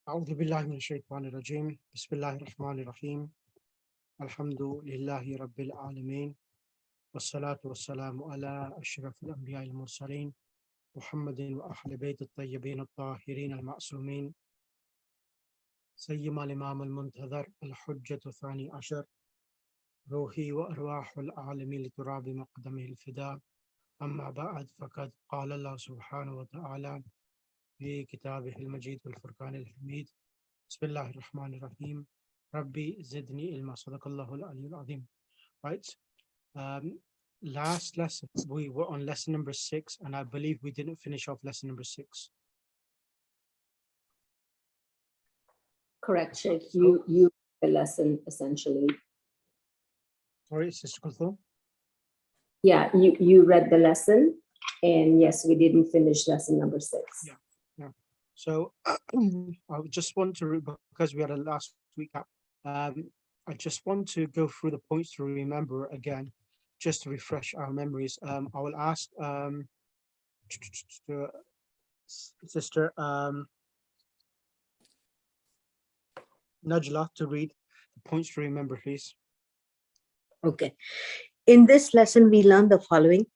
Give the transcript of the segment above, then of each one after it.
أعوذ بالله من الشيطان الرجيم بسم الله الرحمن الرحيم الحمد لله رب العالمين والصلاة والسلام على أشرف الأنبياء المرسلين محمد وأهل بيت الطيبين الطاهرين المعصومين سيما الإمام المنتظر الحجة الثاني عشر روحي وأرواح العالمين لتراب مقدمه الفداء أما بعد فقد قال الله سبحانه وتعالى في كتابه المجيد والفرقان الحميد بسم الله الرحمن الرحيم ربي زدني علما صدق الله العلي العظيم. Right, last lesson we were on lesson number 6 and I believe we didn't finish off lesson number 6. Correct, Sheikh. You the lesson essentially. Sorry, Sister Kulthum. Yeah, you read the lesson, and yes, we didn't finish lesson number 6. Yeah. So I just want to, because we had a last week, I just want to go through the points to remember again, just to refresh our memories. I will ask Sister Najla to read the points to remember, please. Okay. In this lesson, we learned the following.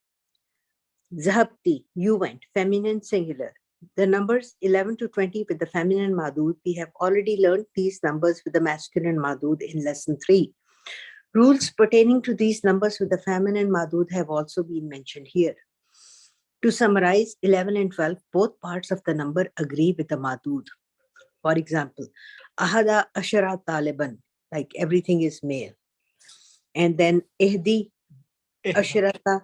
Zahabti, you went, feminine singular. The numbers 11 to 20 with the feminine madud. We have already learned these numbers with the masculine madud in lesson 3. Rules pertaining to these numbers with the feminine madud have also been mentioned here. To summarize, 11 and 12, both parts of the number agree with the madud. For example, ahada ashara taliban, like everything is male. And then ihdi ashrata,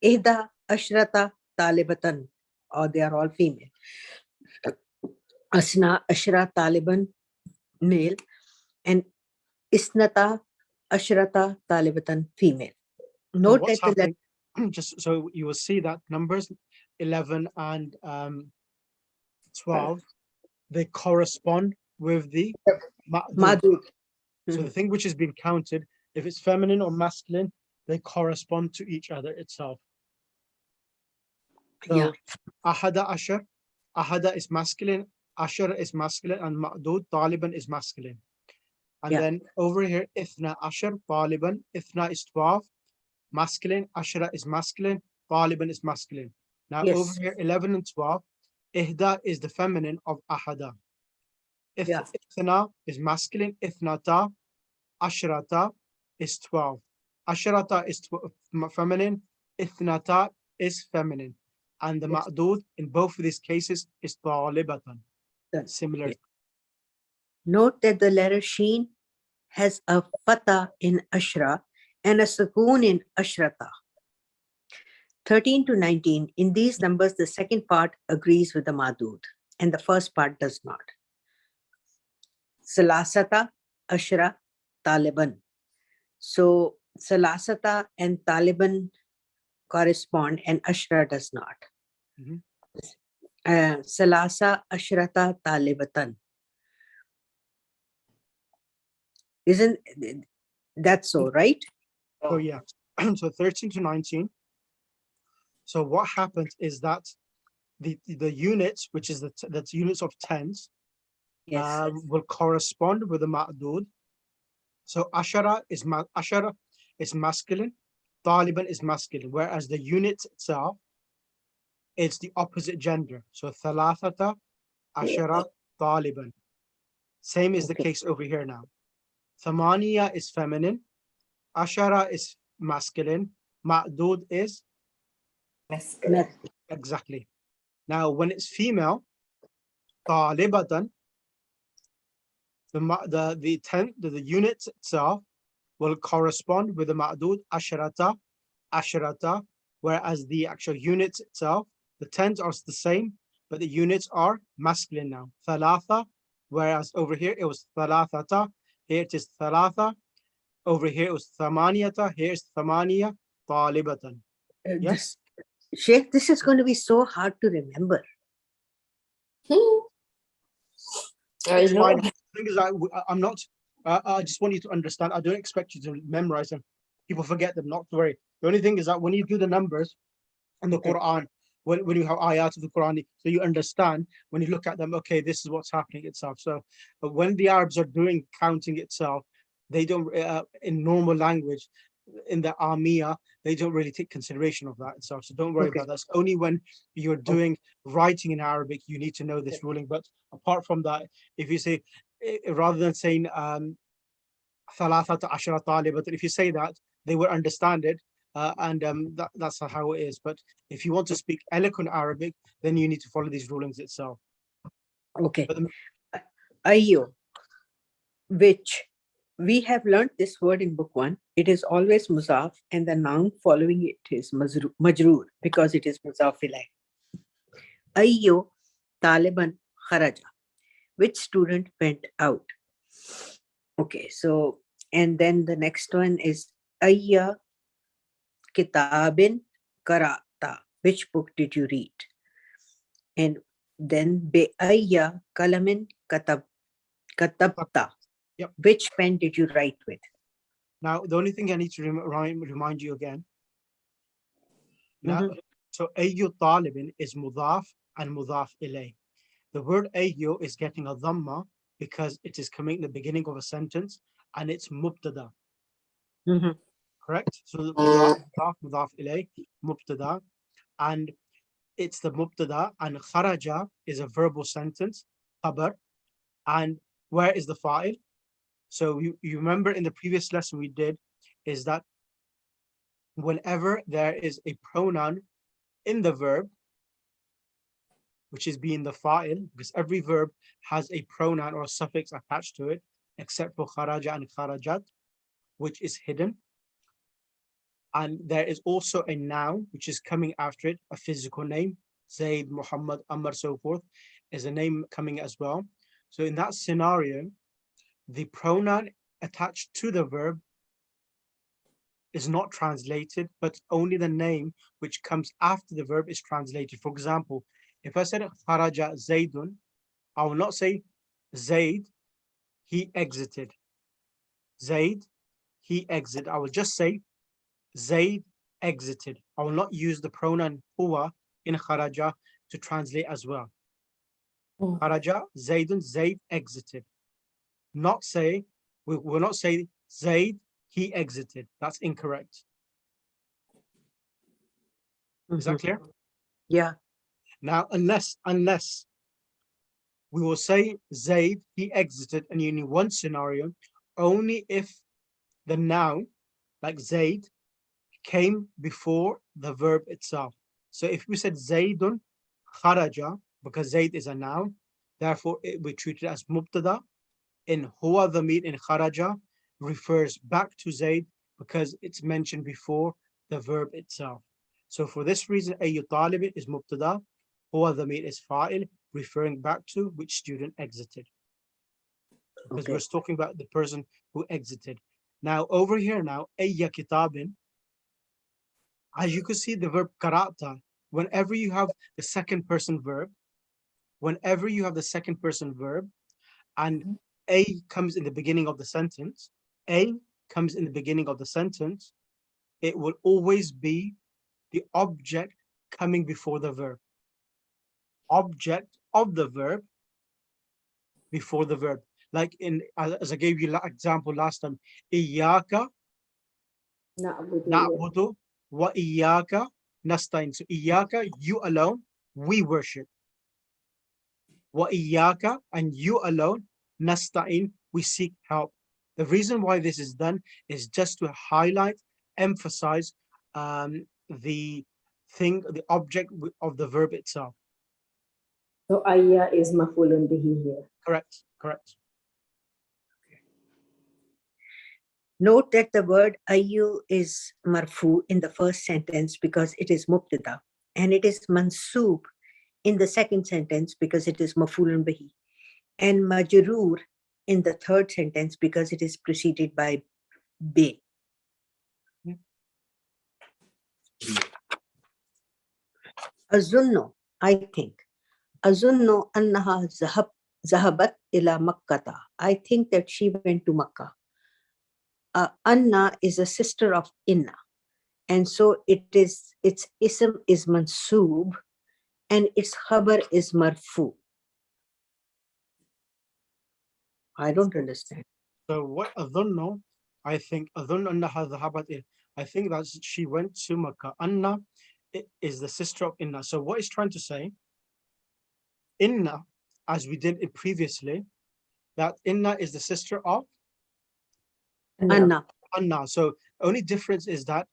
ihda ashrata talibatan, or they are all female. Asna ashra taliban, male, and isnata ashrata talibatan, female. Note what's that happening, just so you will see that numbers 11 and 12, they correspond with the madud. So the thing which is being counted, if it's feminine or masculine, they correspond to each other itself. So Yeah. ahada ashar, ahada is masculine, ashar is masculine, and ma'dud, taliban is masculine. And Yeah. then over here, ithna ashar, taliban, ithna is 12, masculine, ashara is masculine, taliban is masculine. Now Yes. over here, 11 and 12, ihda is the feminine of ahada. Yeah. Ithna is masculine, ithnata, ashrata is 12. Ashrata is feminine, ithnata is feminine. And the Yes. ma'dud in both of these cases is talibatan. That's Similar. okay. Note that the letter sheen has a fatha in ashra and a sukoon in ashrata. 13 to 19, in these numbers, the second part agrees with the madud and the first part does not. Salasata, ashra, taliban. So salasata and taliban correspond and ashra does not. Mhm. Salasa ashrata talibatan. Isn't that so, right? So yeah, so 13 to 19. So what happens is that the units, which is that's units of tens, Yes. will correspond with the ma'dud. So ashara is masculine, taliban is masculine, whereas the unit itself, it's the opposite gender. So thalathata, ashara, taliban. Same is the Okay. case over here now. Thamaniya is feminine, ashara is masculine, ma'dud is Masculine. exactly. Now when it's female, talibatan, the unit itself will correspond with the ma'dud asharata, whereas the actual unit itself, the tens are the same, but the units are masculine now. Thalatha, whereas over here it was thalathata, here it is thalatha, over here it was thamaniyata, here is thamaniya, talibatan. Yes? Sheikh, this is going to be so hard to remember. I know. Fine. The thing is, I'm not, I just want you to understand, I don't expect you to memorize them. People forget them, not to worry. The only thing is that when you do the numbers in the Quran, when you have ayat of the Quran, so you understand when you look at them, okay, this is what's happening itself. So when the Arabs are doing counting itself, they don't, in normal language, in the Amia, they don't really take consideration of that itself. So don't worry Okay. about that. It's only when you're doing writing in Arabic, you need to know this ruling. But apart from that, if you say, rather than saying, ثلاثة عشر طالبة, if you say that, they will understand it. And that's how it is. But if you want to speak eloquent Arabic, then you need to follow these rulings itself. Okay. But Ayyo, which we have learned this word in book 1. It is always muzaf, and the noun following it is majroor because it is muzaf ilayh. Ayyo taliban kharaja, which student went out. Okay, so and then the next one is ayya kitabin karata, which book did you read? And then be ayya kalamin katabta, Yep. which pen did you write with? now, the only thing I need to remind you again. Now, so ayyu talibin is mudaf and mudaf ilay. The word ayyu is getting a dhamma because it is coming in the beginning of a sentence and it's mubtada. Mhm. Correct? So the mudaf ilay, mubtada, and it's the mubtada, and kharaja is a verbal sentence, khabar, and where is the fa'il? So you remember in the previous lesson we did is that whenever there is a pronoun in the verb, which is being the fa'il, because every verb has a pronoun or a suffix attached to it, except for kharaja and kharajat, which is hidden. And there is also a noun which is coming after it, a physical name, Zaid, Muhammad, Amr, so forth, is a name coming as well. So in that scenario, the pronoun attached to the verb is not translated, but only the name which comes after the verb is translated. For example, if I said kharaja Zaidun, I will not say Zaid, he exited. Zaid, he exited. I will just say Zaid exited. I will not use the pronoun huwa in kharaja to translate as well. Kharaja Zaidun, Zaid exited. Not say, we will not say Zaid, he exited. That's incorrect. Is that clear? Yeah. Now, unless we will say Zaid, he exited, and you need one scenario, only if the noun, like Zaid, came before the verb itself. So if we said Zaidun kharaja, because Zaid is a noun, therefore we treat it as mubtada. In huwa, the meat in kharaja refers back to Zaid because it's mentioned before the verb itself. So for this reason, ayyu talibin is mubtada, huwa the meat is fa'il, referring back to which student exited. Because we're talking about the person who exited. Now over here now, ayya kitabin, as you can see the verb karata, whenever you have the second person verb, and a comes in the beginning of the sentence, it will always be the object coming before the verb. Object of the verb before the verb. Like as I gave you example last time, Iyaka na'budu wa iyaka nasta'in. So iyaka, you alone, we worship. Wa iyaka, and you alone, nasta'in, we seek help. The reason why this is done is just to highlight, emphasize the object of the verb itself. So ayya is maf'ulun bihi here. Correct. Note that the word ayyu is marfu in the first sentence because it is mubtada, and it is mansoob in the second sentence because it is maf'ulun bihi, and majroor in the third sentence because it is preceded by be. Azunno, I think. Azunno annaha zahabat ila Makkata. I think that she went to Makkah. Anna is a sister of Inna. And so its ism is mansoob and its khabar is marfu. I don't understand. So what adhunnu, I think adhunnu annaha dhahabat I think that she went to Makkah. Anna is the sister of Inna. So what is trying to say? Inna, as we did it previously, that Inna is the sister of Anna. Anna. So only difference is that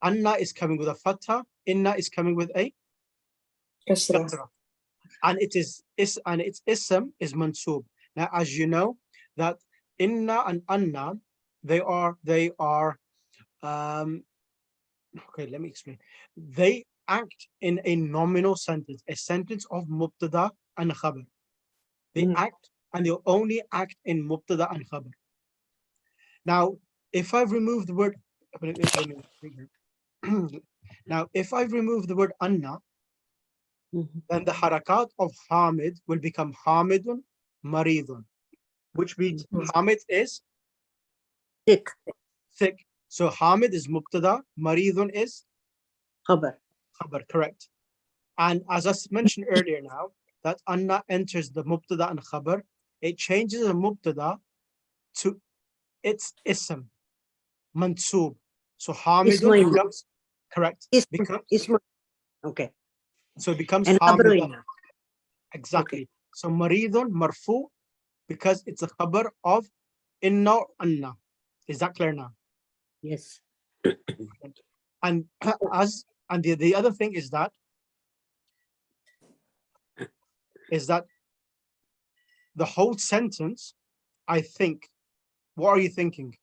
Anna is coming with a fatha, Inna is coming with a kasra. And its ism is mansub. Now, as you know, that Inna and Anna, they are okay, let me explain. They act in a nominal sentence, a sentence of mubtada and khabar. They act and they only act in mubtada and khabar. Now, if I've removed the word, now if I've removed the word anna, then the harakat of Hamid will become Hamidun Maridun, which means Hamid is Thick. thick. So Hamid is mubtada, Maridun is Khabar. khabar, correct. And as I mentioned earlier now, that anna enters the mubtada and khabar, it changes the mubtada to its ism, mansub. So Hamidun Ismail. becomes, correct, becomes, Ismail. Okay. so it becomes And Hamidun. Abroina. Exactly. So Maridun marfu because it's a khabar of inna or anna. Is that clear now? Yes. And the other thing is that the whole sentence, I think, what are you thinking?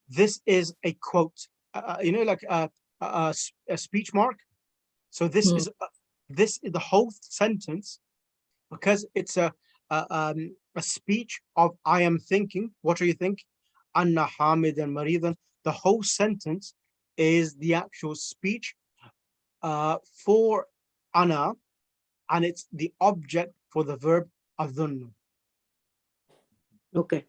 This is a quote, like a speech mark. So this is the whole sentence, because it's a speech of I am thinking. What do you think? Anna Hamid and Maridan. The whole sentence is the actual speech for Anna, and it's the object for the verb adhunnu. Okay.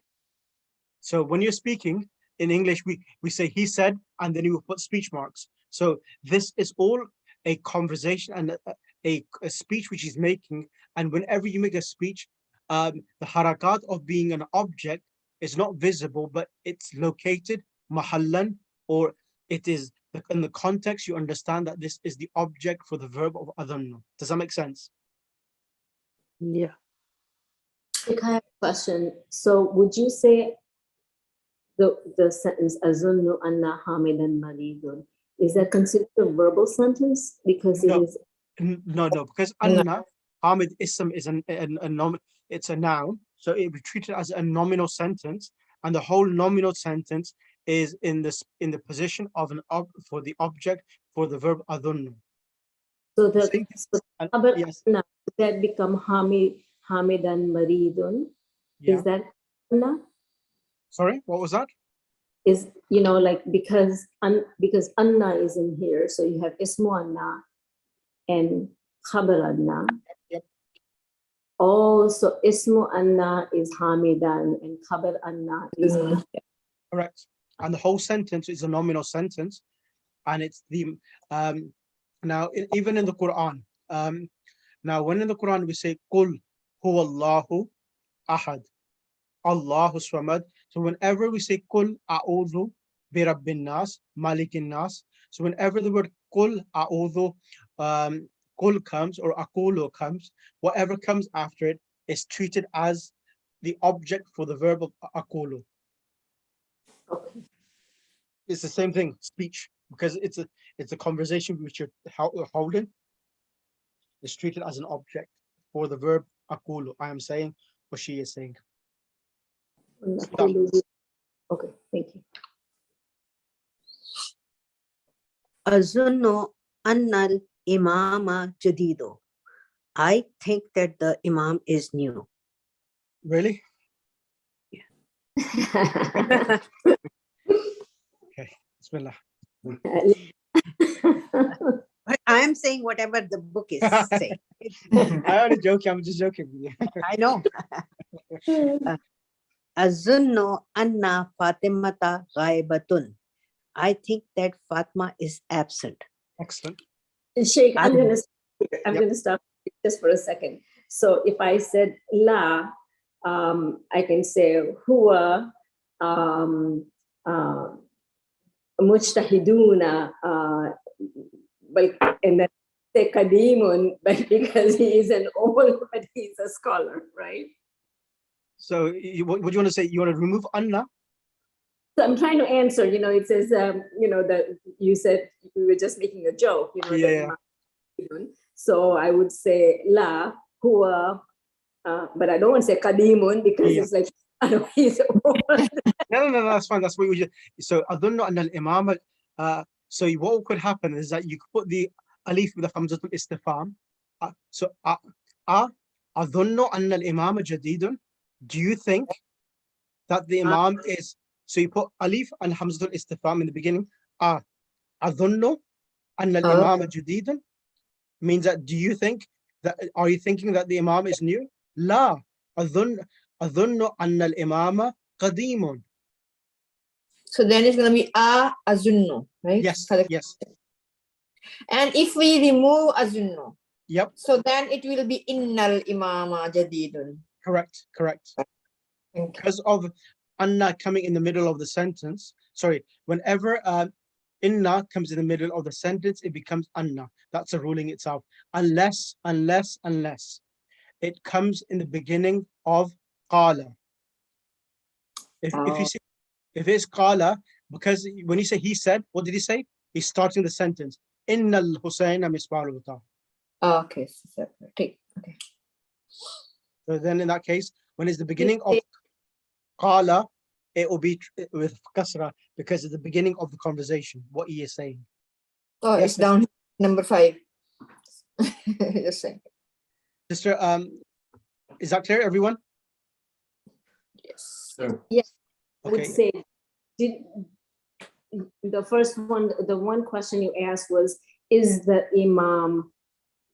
So when you're speaking in English, we say he said, and then you put speech marks. So this is all a conversation and a speech which he's making. And whenever you make a speech, the harakat of being an object is not visible, but it's located mahallan, or it is in the context. You understand that this is the object for the verb of adhannu. Does that make sense? Yeah. I have a question. So would you say the sentence azunnu anna hamidan maridun, is that considered a verbal sentence because it No. is No, because anna, Hamid ism is it's a noun, so it be treated as a nominal sentence, and the whole nominal sentence is in the position of for the object for the verb adhunnu. so the Same- so and- khabar yes, anna, that become hamidan maridun. yeah. Is that anna? Sorry, what was that? Is like because anna is in here, so you have ismu anna and khabar anna. Yep. Oh, so ismu anna is hamidan and khabar anna is Correct. And the whole sentence is a nominal sentence, and it's the now even in the Quran, now when in the Quran we say Qul huwallahu ahad, Allahu Samad. So whenever we say Kul A'udhu bi Rabbin Nas, Malikin Nas, so whenever the word Kul A'udhu, Kul comes or Aqulu comes, whatever comes after it is treated as the object for the verb of Aqulu. okay. It's the same thing, speech, because it's a conversation which you're holding. It's treated as an object for the verb Aqulu. I am saying what she is saying. Okay, thank you. Azunno annal imama jadido. I think that the imam is new. Really? Yeah. Okay. Bismillah. I am saying whatever the book is saying. I'm only joking. I'm just joking with you. I know. Azunno anna Fatimata ghaibatun. I think that Fatma is absent. Excellent. Sheikh, I'm gonna I'm Yep. going to stop just for a second. So if I said la, I can say huwa mujtahiduna, but and then say kadimun, but because he is an old, but he's a scholar, right? So what do you want to say? You want to remove anna? So I'm trying to answer. It says, that you said we were just making a joke. Yeah. So I would say la huwa, but I don't want to say kadimun because Yeah. it's like he's old. No, that's fine. That's what we just. So أظن أن الإمام. So what could happen is that you could put the alif with the hamzatul istifham. So أظن أن الإمام جديد. Do you think that the imam is? So you put alif and hamzatul istifham in the beginning. أظن أن الإمام جديد means that do you think that, are you thinking that the imam is new? لا أظن أن الإمام قديم. So then it's going to be azunno, right? Yes, Correct. yes. And if we remove azunno, Yep, so then it will be innal imama jadidun. correct. Thank you. Because of anna coming in the middle of the sentence. Sorry, whenever inna comes in the middle of the sentence, it becomes anna. That's a ruling itself. Unless it comes in the beginning of qala. If you see, if it's qala, because when you say he said, what did he say? He's starting the sentence. Inna al-Husayna misbahul wuta. Okay, separate. Okay. So then in that case, when it's the beginning of qala, it will be with kasra because it's the beginning of the conversation, what he is saying. Oh, Yes, it's down number 5. Just saying. Sister, is that clear, everyone? Yes. I would Okay. say, did the first one, the one question you asked was, is the imam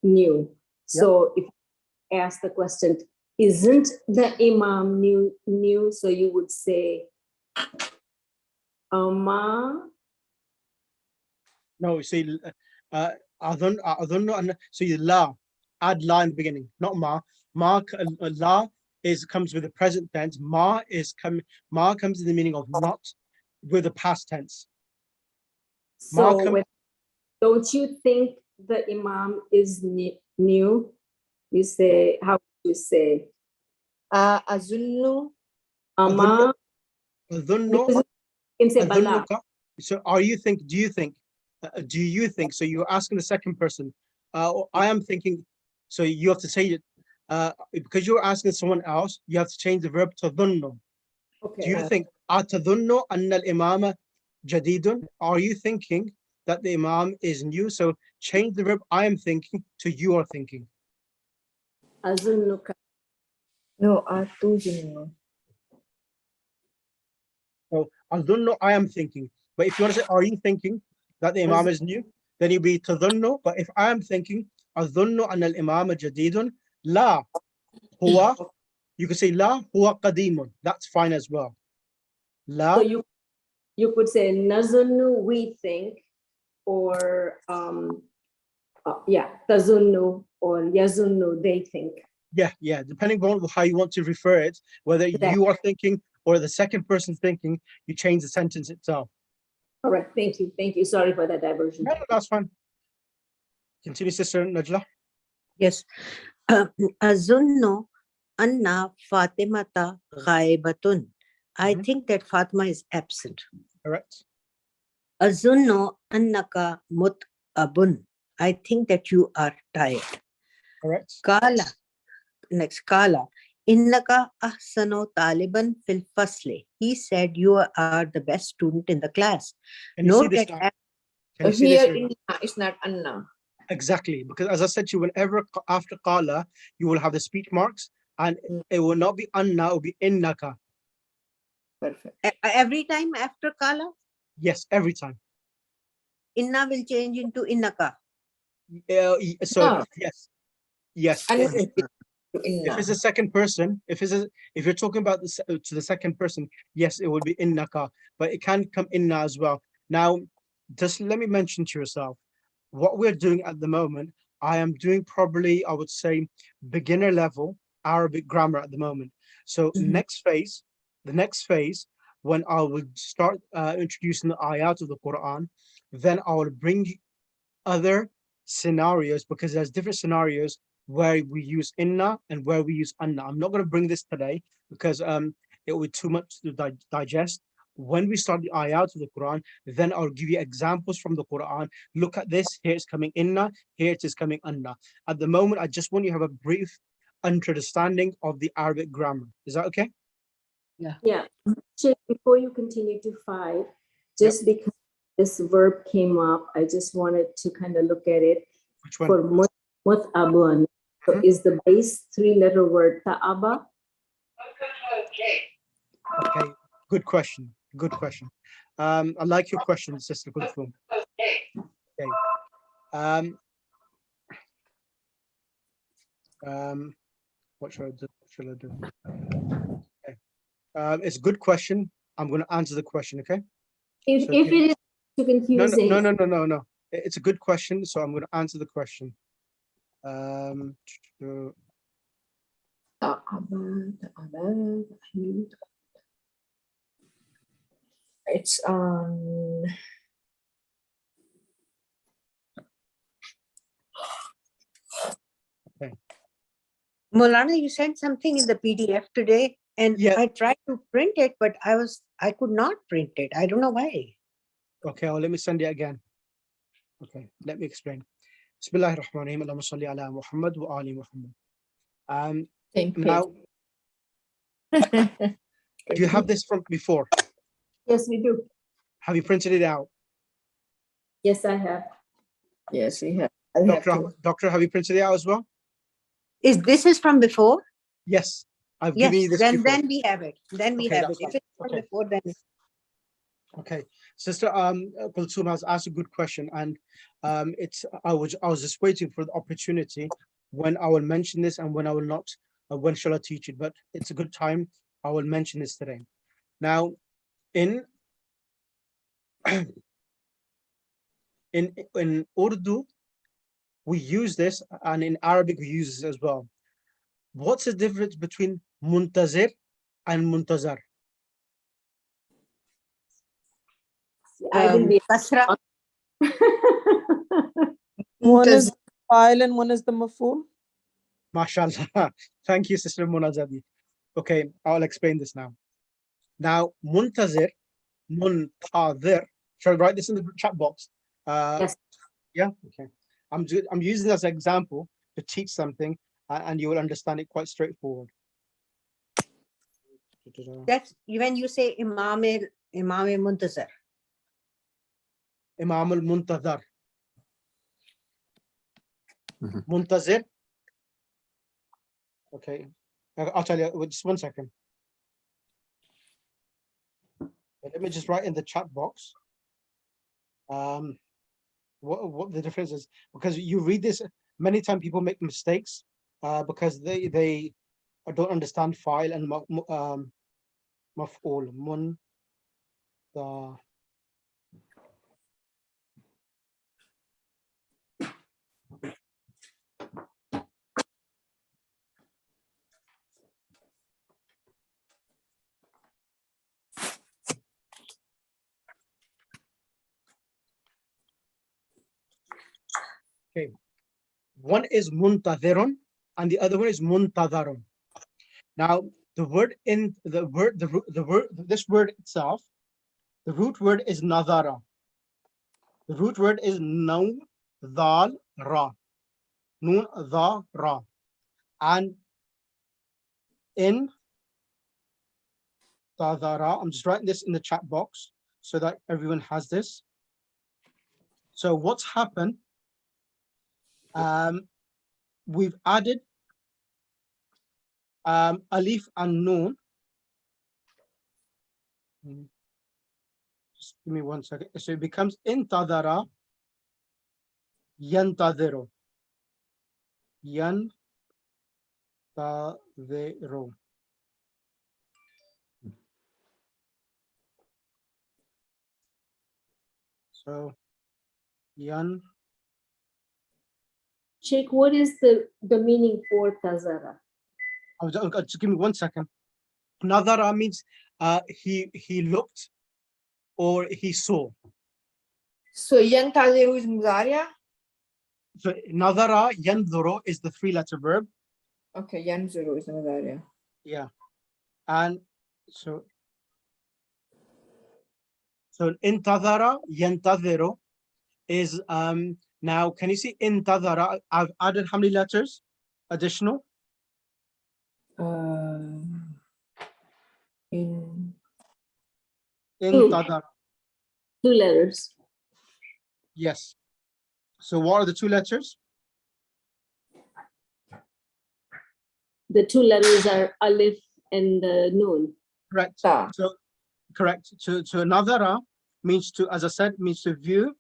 new? So if you ask the question, isn't the imam new? So you would say, No, you see, so you la, add la in the beginning, not ma. La comes with the present tense. Ma comes in the meaning of not with the past tense. so don't you think the imam is new? You say, how would you say? Azunnu. Ama. أظن You can say bala. أظنك. So do you think, so you're asking the second person, I am thinking, so you have to say it, because you're asking someone else, you have to change the verb to ظن. Okay. Do you think أتظن أن الإمام جديد? Are you thinking that the imam is new? So change the verb I am thinking to you are thinking. Azunnuka. No, atuzunnu. So أظن I am thinking. But if you want to say are you thinking that the imam is new, then you'll be تظن. But if I am thinking أظن أن الإمام جديد لا هو, you could say لا هو قديم. That's fine as well. لا. So you could say nazunnu, we think, or tazunnu or yazunnu, they think. Yeah. Depending on how you want to refer it, whether you are thinking or the second person thinking, you change the sentence itself. All right, thank you. Sorry for that diversion. No, that's fine. Continue, Sister Najla. Yes. Azunno anna Fatimata ghaibatun. I think that Fatima is absent. Correct. Azunno annaka mut'abun. I think that you are tired. Correct. Kala. Next, Kala. Innaka ahsano taliban fil fasli. He said you are the best student in the class. Can you see Note this that now? Can you see Here this? inna is not anna. Exactly, because as I said to you, whenever after qala, you will have the speech marks, and it will not be anna, it will be innaka. Perfect. Every time after Kala, Yes, every time. inna will change into innaka. So No. yes. Anna If inna. it's a second person, if you're talking about to the second person, yes, it would be innaka, but it can come inna as well. Now, just let me mention to yourself, what we're doing at the moment, I am doing probably, I would say, beginner level Arabic grammar at the moment. So Mhm. the next phase, when I would start introducing the ayat of the Quran, then I will bring other scenarios because there's different scenarios where we use inna and where we use anna. I'm not going to bring this today because it will be too much to digest. When we start the ayat of the Quran, then I'll give you examples from the Quran. Look at this. Here it's coming inna. Here it is coming anna. At the moment, I just want you to have a brief understanding of the Arabic grammar. Is that okay? Yeah. Sheikh, before you continue to 5, just because this verb came up, I just wanted to kind of look at it Which one? for mut'abun. So Mhm. is the base 3-letter word ta'aba? Okay. Good question. Good question. I like your question, Sister Kulthum. Okay. What should I do? What should I do? Okay. It's a good question. I'm going to answer the question. Okay. If, So if give- it is too confusing, no. It's a good question. So I'm going to answer the question. Um, Ta'aba, ta'aba, it's Molana, you sent something in the PDF today, and Yeah. I tried to print it, but I could not print it. I don't know why. Okay. Well, let me send it again. Okay. Let me explain. Bismillahirrahmanirrahim. Allahumma salli ala Muhammad wa ali Muhammad. same page. Now, do you have this from before? yes, we do. Have you printed it out? Yes, I have. Yes, we have. I have to. Doctor, have you printed it out as well? This is from before? Yes. I've Yes, given you this then before. then we have it. Then we Okay, have that's it. If fine. it's from Okay. before, then Okay, Sister Kulthum has asked a good question, and it's I was just waiting for the opportunity when I will mention this and when I will not. When shall I teach it? But it's a good time. I will mention this today. Now, in in Urdu, we use this, and in Arabic we use this as well. What's the difference between muntazir and muntazar? I will be. kasra. One Muntaz- is file and one is the maful. MashaAllah. Thank you, Sister Munazadi. Okay, I'll explain this now. Now, muntazir, shall I write this in the chat box? Yes. Yeah, okay. I'm using this as an example to teach something, and you will understand it quite straightforward. That's when you say Imam Muntazar. Imam al-Muntazar. Mhm. Muntazir. Okay, I'll tell you, just 1 second. Let me just write in the chat box. What the difference is, because you read this many times, people make mistakes because they don't understand file and maf'ul. Okay, one is muntadhirun and the other one is muntadharun. Now, the word in the word this word itself, the root word is nadara. The root word is nun dal ra. Nun dha ra. And in tadara, I'm just writing this in the chat box so that everyone has this. So what's happened? We've added alif and noon. Just give me 1 second. So it becomes intadara yantadiru. Yantadiru. So yan Sheikh, what is the meaning for tazara? Just give me 1 second. Nadara means he looked or he saw. So yantaziru is Muzaria. So nadara yanduru is the 3-letter verb. Okay, yanzuru is Muzaria. Yeah. And so intadara yantadiru is now can you see intadara? I've added how many letters additional? In Intadara. 2 letters. Yes. So what are the 2 letters? The 2 letters are alif and noon. Correct. ta. So correct. So nadara means to, as I said, means to view,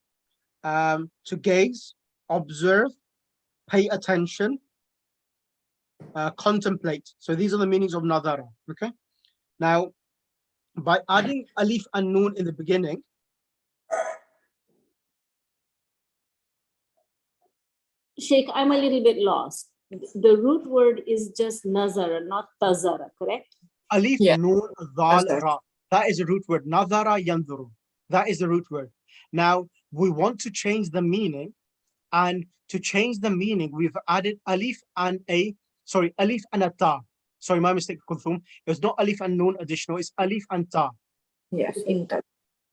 to gaze, observe, pay attention, contemplate. So these are the meanings of nadara. Okay. Now, by adding alif and noon in the beginning, Sheikh, I'm a little bit lost. The root word is just nazara, not tazara, correct? alif, Yeah. noon, dal, That's ra. That is a root word. Nadara yanduru. That is the root word. Now, we want to change the meaning, and to change the meaning, we've added alif and alif and a ta. Sorry, my mistake, Kulthum. It was not alif and noon additional, it's alif and ta. Yes, in ta.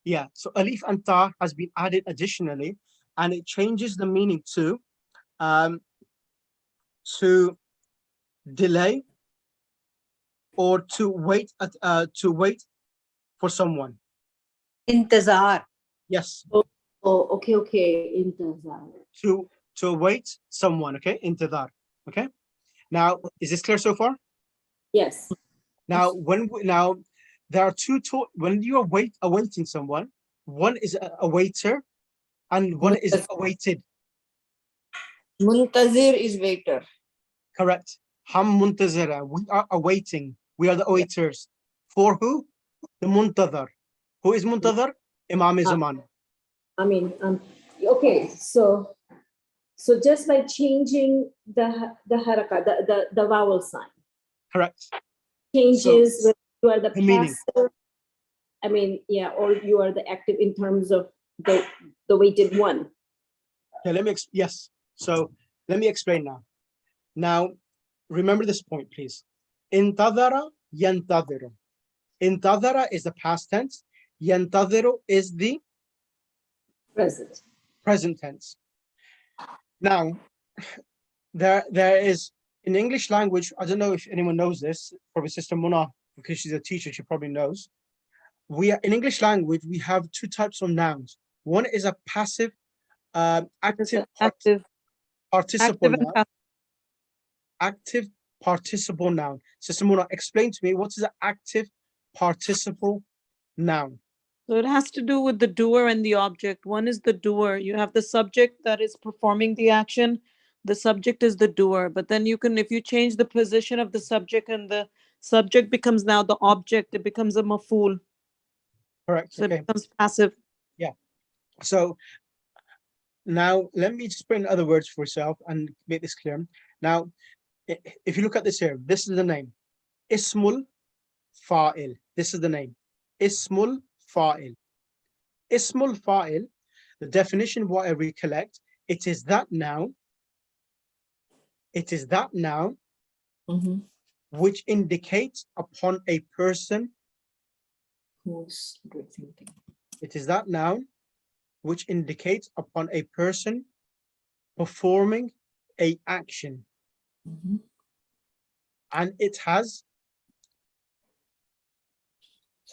Yeah, so alif and ta has been added additionally, and it changes the meaning to delay or to wait for someone. Intazar. Yes, Oh, okay. In tazara. to await someone. Okay, intidar. Okay. Now, is this clear so far? Yes. Now, now there are when you are awaiting someone, one is a waiter and one is awaited. Muntazir is waiter. Correct. Ham muntazira. We are awaiting. We are the awaiters. For who? The muntazar. Who is muntazar? Imam Zaman. I mean, okay, so just by changing the haraka, the vowel sign, Correct. changes whether you are the the meaning. passive, I mean, yeah, or you are the active in terms of the weighted one. Okay, yes. So let me explain now. Now, remember this point, please. Intadara yantadiru. Intadara is the past tense. Yantadiru is the present tense. Now, there is in English language, I don't know if anyone knows this, probably Sister Muna, because she's a teacher, she probably knows. In English language, we have 2 types of nouns. One is a passive, active participle noun. Active participle noun. Sister Muna, explain to me what is an active participle noun? So it has to do with the doer and the object. One is the doer. You have the subject that is performing the action. The subject is the doer. But then you can, if you change the position of the subject and the subject becomes now the object, it becomes a maf'ul. Correct. So okay. it becomes passive. Yeah. So now let me just put in other words for yourself and make this clear. Now, if you look at this here, this is the name. Ismul fa'il. This is the name. Ismul fa'il. Ismul fa'il, the definition, what I recollect, it is that noun. It is that noun which indicates upon a person. Who's doing something. It is that noun which indicates upon a person performing a action. And it has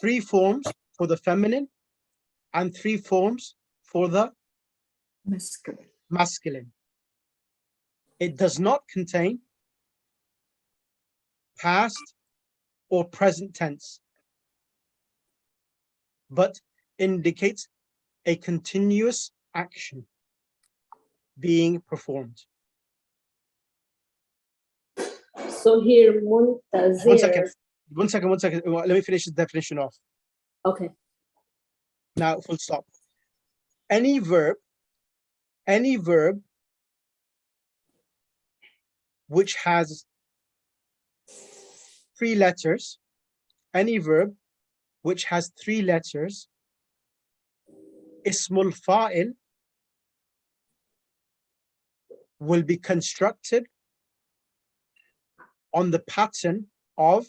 3 forms for the feminine and 3 forms for the masculine. It does not contain past or present tense, but indicates a continuous action being performed. So here, muntazir. One second. Let me finish the definition off. Okay. Now, full stop. Any verb which has 3 letters, any verb which has 3 letters, ismul fa'il will be constructed on the pattern of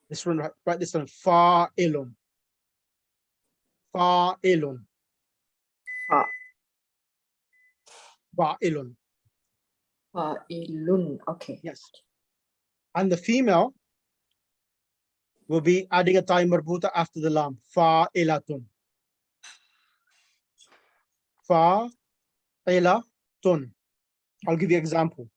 this one, write this one, fa'ilun. Fa'ilun. Fa. Fa'ilun. Fa'ilun. Okay. Yes. And the female will be adding a ta marbuta after the lam. Fa'ilatun. Fa'ilatun. I'll give you an example.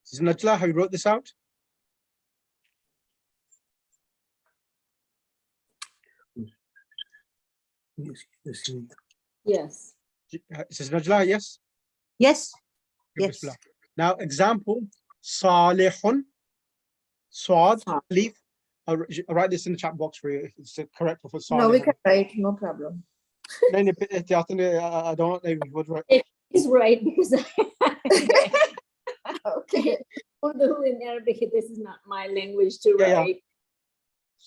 This is Najla, have you wrote this out? Yes. This is Najla, yes? Yes. Give Yes. Bismillah. Now, example, Salihun, Swad, Sa- Leaf. I'll write this in the chat box for you if it's correct for Salihun. No, we can write, no problem. I don't know if you would write. He's right because Okay. Urdu in Arabic, this is not my language to Yeah, yeah. write.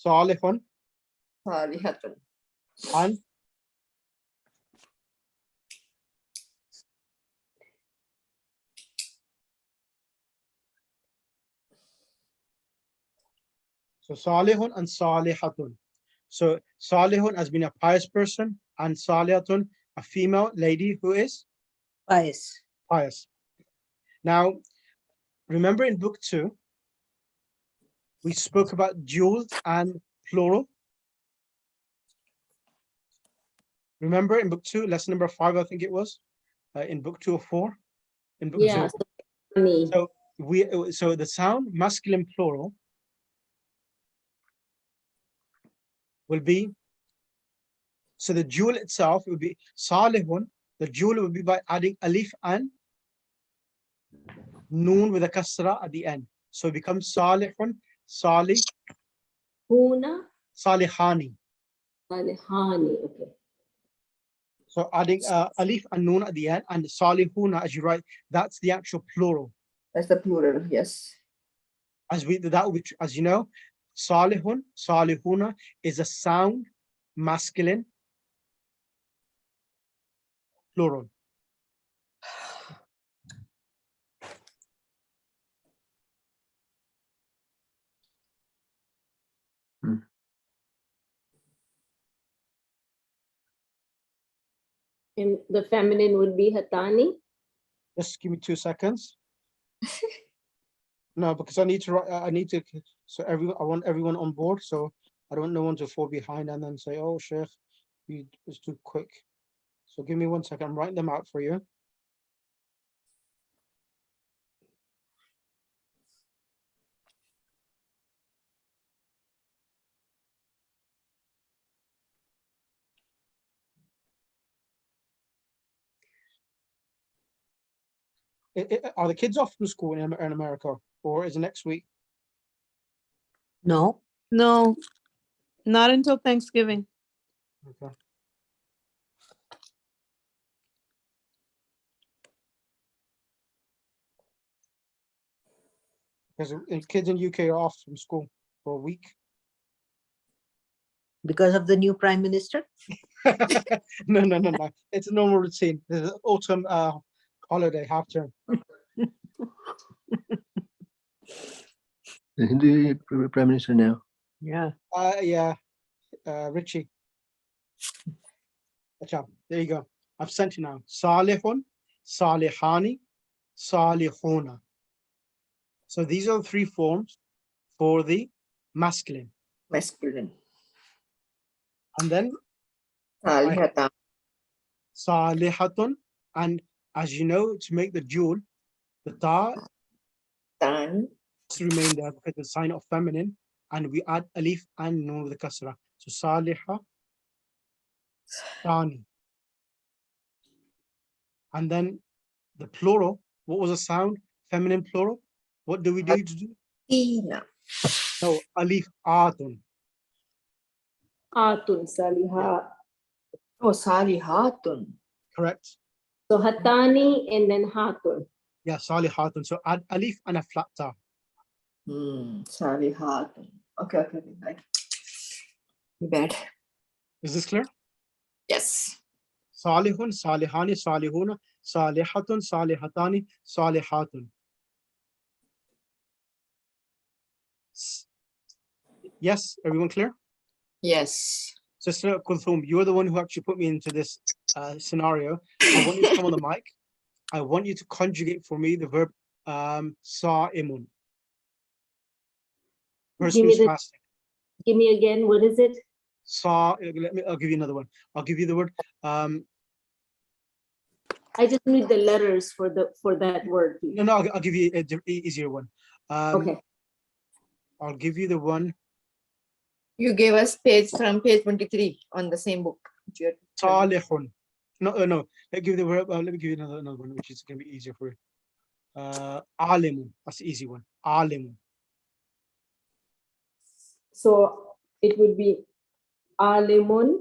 Salihun Salihatun. and so Salihun and Salihatun. So Salihun has been a pious person and Salihatun, a female lady who is Pious. pious. Now, remember in book 2, we spoke about dual and plural. Remember in book 2, lesson number 5, I think it was, in book 2 or 4, in book Yeah. 2. Funny. So the sound masculine plural will be, so the dual itself will be salihun. The dual will be by adding alif and noon with a kasra at the end. So it becomes salihun, salih, Huna salihani. Salihani. Okay. So adding alif and noon at the end, and salihuna, as you write, that's the actual plural. That's the plural, yes. As you know, salihun, salihuna is a sound masculine plural. And the feminine would be Hatani. Just give me 2 seconds. No, because I need to write, so I want everyone on board, so I don't want no one to fall behind and then say, oh, Sheikh, you was too quick. So give me 1 second, I'm writing them out for you. Are the kids off from school in America, or is it next week? No. No, not until Thanksgiving. Okay. Because kids in UK are off from school for a week. Because of the new prime minister? No. It's a normal routine. There's an autumn holiday, half term. The Hindu Prime Minister now. Yeah. Yeah, Richie. Achha, there you go. I've sent you now. Salihun, Salihani, Salihuna. So these are the 3 forms for the masculine. Masculine. And then Salihatan. Salihatun. And as you know, to make the dual, the ta Tan. has to remain there because it's a sign of feminine. And we add alif and noon with the kasra. So Saliha, Tani. And then the plural, what was the sound? Feminine plural. What do we do to do? Tina. No, alif atun. Atun Saliha. Oh, Salihatun. Correct. So hatani and then hatun. Yeah, salihatun. So add alif and a flat ta. Salihatun. Okay, okay, okay. Right. Bad. Is this clear? Yes. Salihun, salihani, salihuna, salihatun, salihatani, salihatun. Yes, everyone clear? Yes. Sister Kulthum, you're the one who actually put me into this scenario. I want you to come on the mic. I want you to conjugate for me the verb sa'imun. Person Give me who's the- fasting. Give me again, what is it? I'll give you another one. I'll give you the word. I just need the letters for that word. please. No, I'll give you an easier one. Okay. I'll give you the one. You gave us page from page 23 on the same book. Salihun. No. Let me give you the verb. Let me give you another one, which is going to be easier for you. Alimun. That's the easy one. Alimun. So it would be alimun,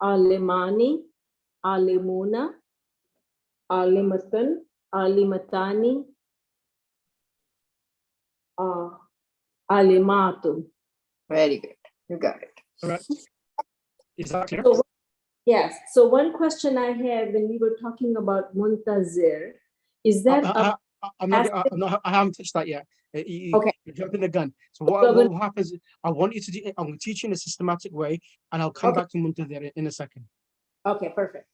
alimani, alimuna, alimatun, alimatani, alimatun. Very good. You got it. Correct. Is that clear? So, yes. So one question I had when we were talking about muntazir, is that I haven't touched that yet. Okay. You're jumping the gun. So So what happens? I want you to do. I'm going to teach you in a systematic way, and I'll come Okay. back to Muntadir in a second. Okay, perfect.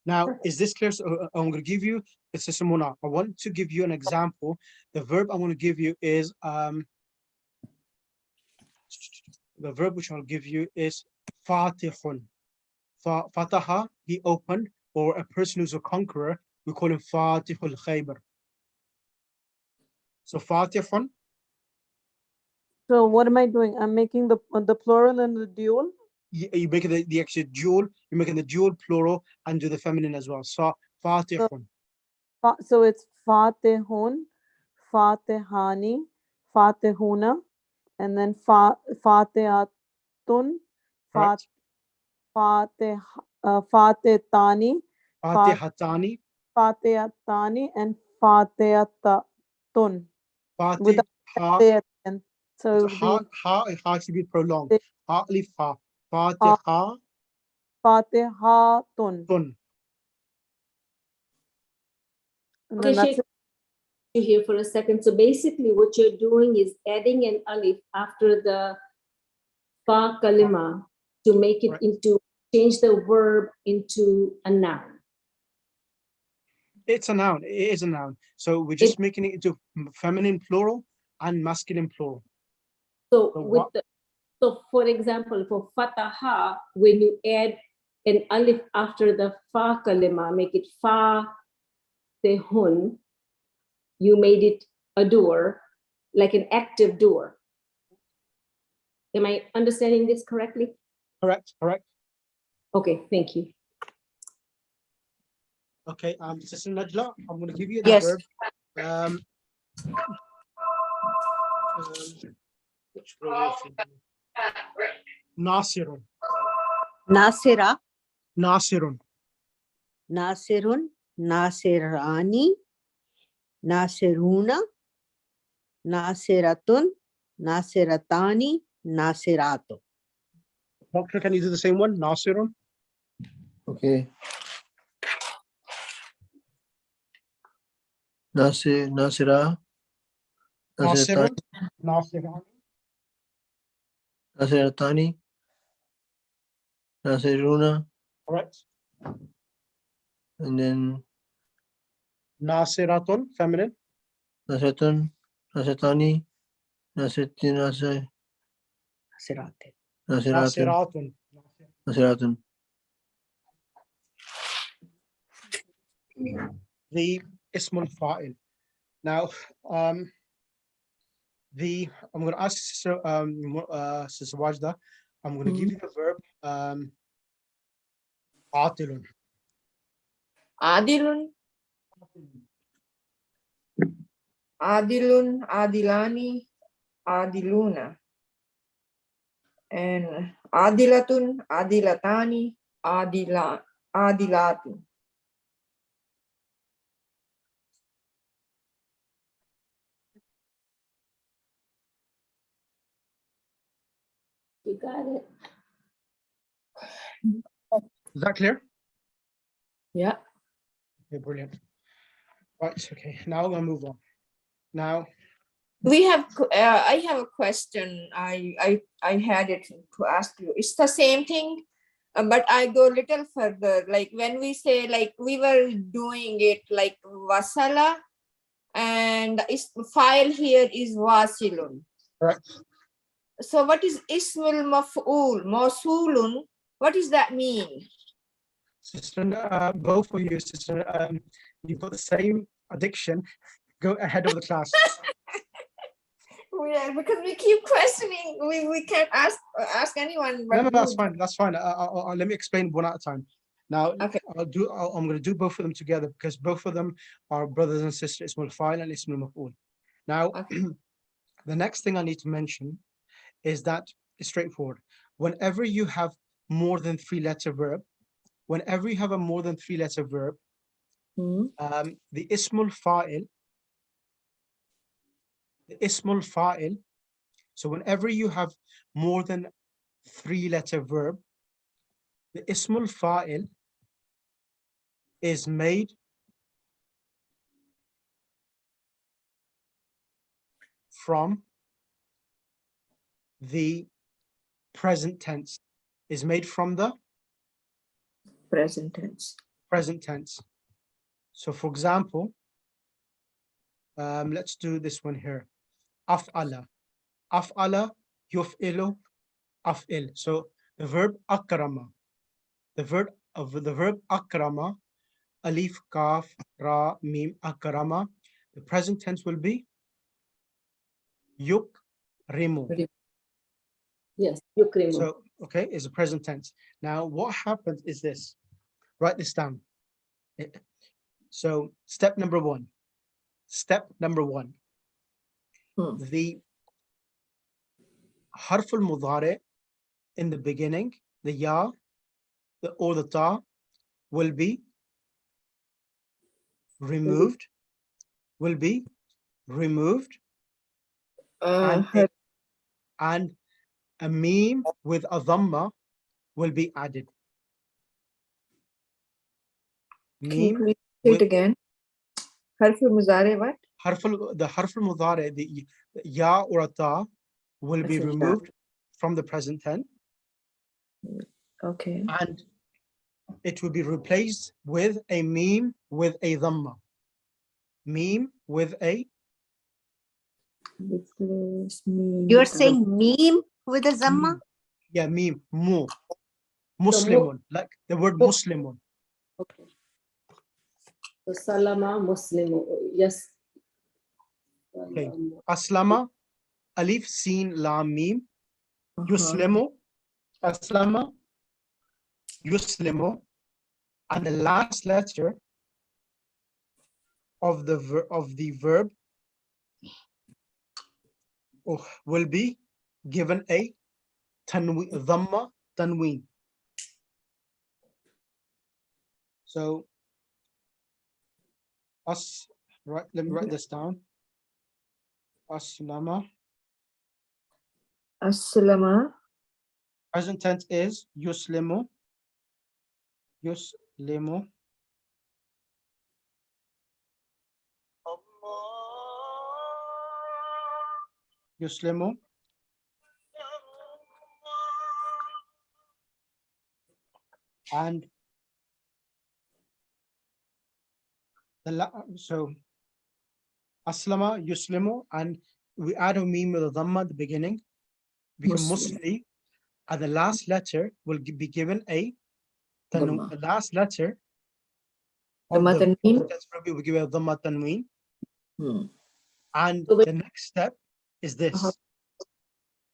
Now, Perfect. is this clear? So, I'm going to give you. It's a simona. I want to give you an example. The verb I'm going to give you is the verb which I'll give you is fatihun. Fataha, he opened, or a person who's a conqueror, we call him fatihul khaybar. So fatihun. So what am I doing? I'm making the plural and the dual. You make the actual dual, you're making the dual plural and do the feminine as well. So fatihun. So it's fatihun, fatihani, fatihuna, and then fatihatun, Correct. fatitani, Fatihatani. fatihatani, and fatihatatun. Without Fatiha. the end. So it would be It has to be prolonged. Ha alif ha. Fatiha fatihatun. tun. And then Okay, that's Sheikh, you here for a second. So basically what you're doing is adding an alif after the fa kalima to make it Right. change the verb into a noun. It's a noun. It is a noun. So we're just making it into feminine plural and masculine plural. So So for example, for fataha, when you add an alif after the fa kalima, make it fa tehun, you made it a doer, like an active doer. Am I understanding this correctly? Correct. Okay, thank you. Okay, Sister Najla, I'm going to give you the Yes. verb. Which verb? Nasirun. Nasira, Nasirun. Nasirun, Nasirani, Nasiruna, Nasiratun, Nasiratani, Nasirato. Doctor, can you do the same one? Nasirun. Okay. Nasira. Nasirun. Nasirun. Nasiratani. Nasiruna. Correct. And then Nasiratun, feminine. Nasiratun. Nasiratani. Nasiratun. Nasirate. Nasiratun. Nasiratun. Nasiratun. The ismul fa'il. Now, I'm going to ask Sister Wajda. I'm going to give you the verb atilun. Adilun, Adilun, Adilani, Adiluna. And Adilatun, Adilatani, Adilatun. You got it. Is that clear? Yeah. Okay, brilliant. Right, okay, now we'll move on. Now, We have, I have a question. I had it to ask you. It's the same thing, but I go a little further. Like when we say, like we were doing it like wasala, and file here is wasilun. correct. So what is ismul maf'ul, mawsulun? What does that mean? Sister, both of you, sister, you've got the same addiction. Go ahead of the class. Yeah, because we keep questioning. We can't ask anyone. No, But no, that's you. fine. That's fine. Let me explain one at a time. Now, Okay. I'm going to do both of them together because both of them are brothers and sisters. Ismul fa'il and ismul maf'ul. Now, Okay. the next thing I need to mention is that it's straightforward. Whenever you have more than 3-letter verb, whenever you have a more than 3-letter verb, Hmm. the ismul fa'il, so whenever you have more than 3-letter verb, the ismul fa'il is made from the present tense, is made from the Present tense. present tense. So for example, let's do this one here. Af'ala. Af'ala, yuf'ilu, af'il. So the verb akrama. The verb akrama, alif, kaf, ra, mim, akrama. The present tense will be yukrimu. Yes, yukrimu. So, okay, is a present tense. Now, what happens is this. Write this down. So, step number one. Step number one. Hmm. The harf al-mudhari in the beginning, the ya, or the ta, will be removed. Will be removed, and a meme with a dhamma will be added. Can you Meme please say with it again? Harful muzare what? the harf al-mudhari, the ya or a ta, will be Okay, ya. removed from the present tense, Okay. and it will be replaced with a meme with a dhamma. Meme with a Replace me. You're saying meme with a zamma? yeah, meme, Muslimun, like the word Muslimun. Okay. So salama muslimu. Yes. Okay. Aslama, alif, sin, lam, mim. Yuslimu, aslama, yuslimu, and the last letter of the verb will be given a dhamma tanween. So right, let me write this down. Aslama. Aslama. Present tense is yuslimu. Yuslimu. Yuslimu. And so aslama, yuslimu, and we add a meme with a dhamma at the beginning, become musli, and the last letter will be given a Dhamma. the last letter of Dhamma the tanween? tense verb will give a dhamma tanween. And So the next step is this.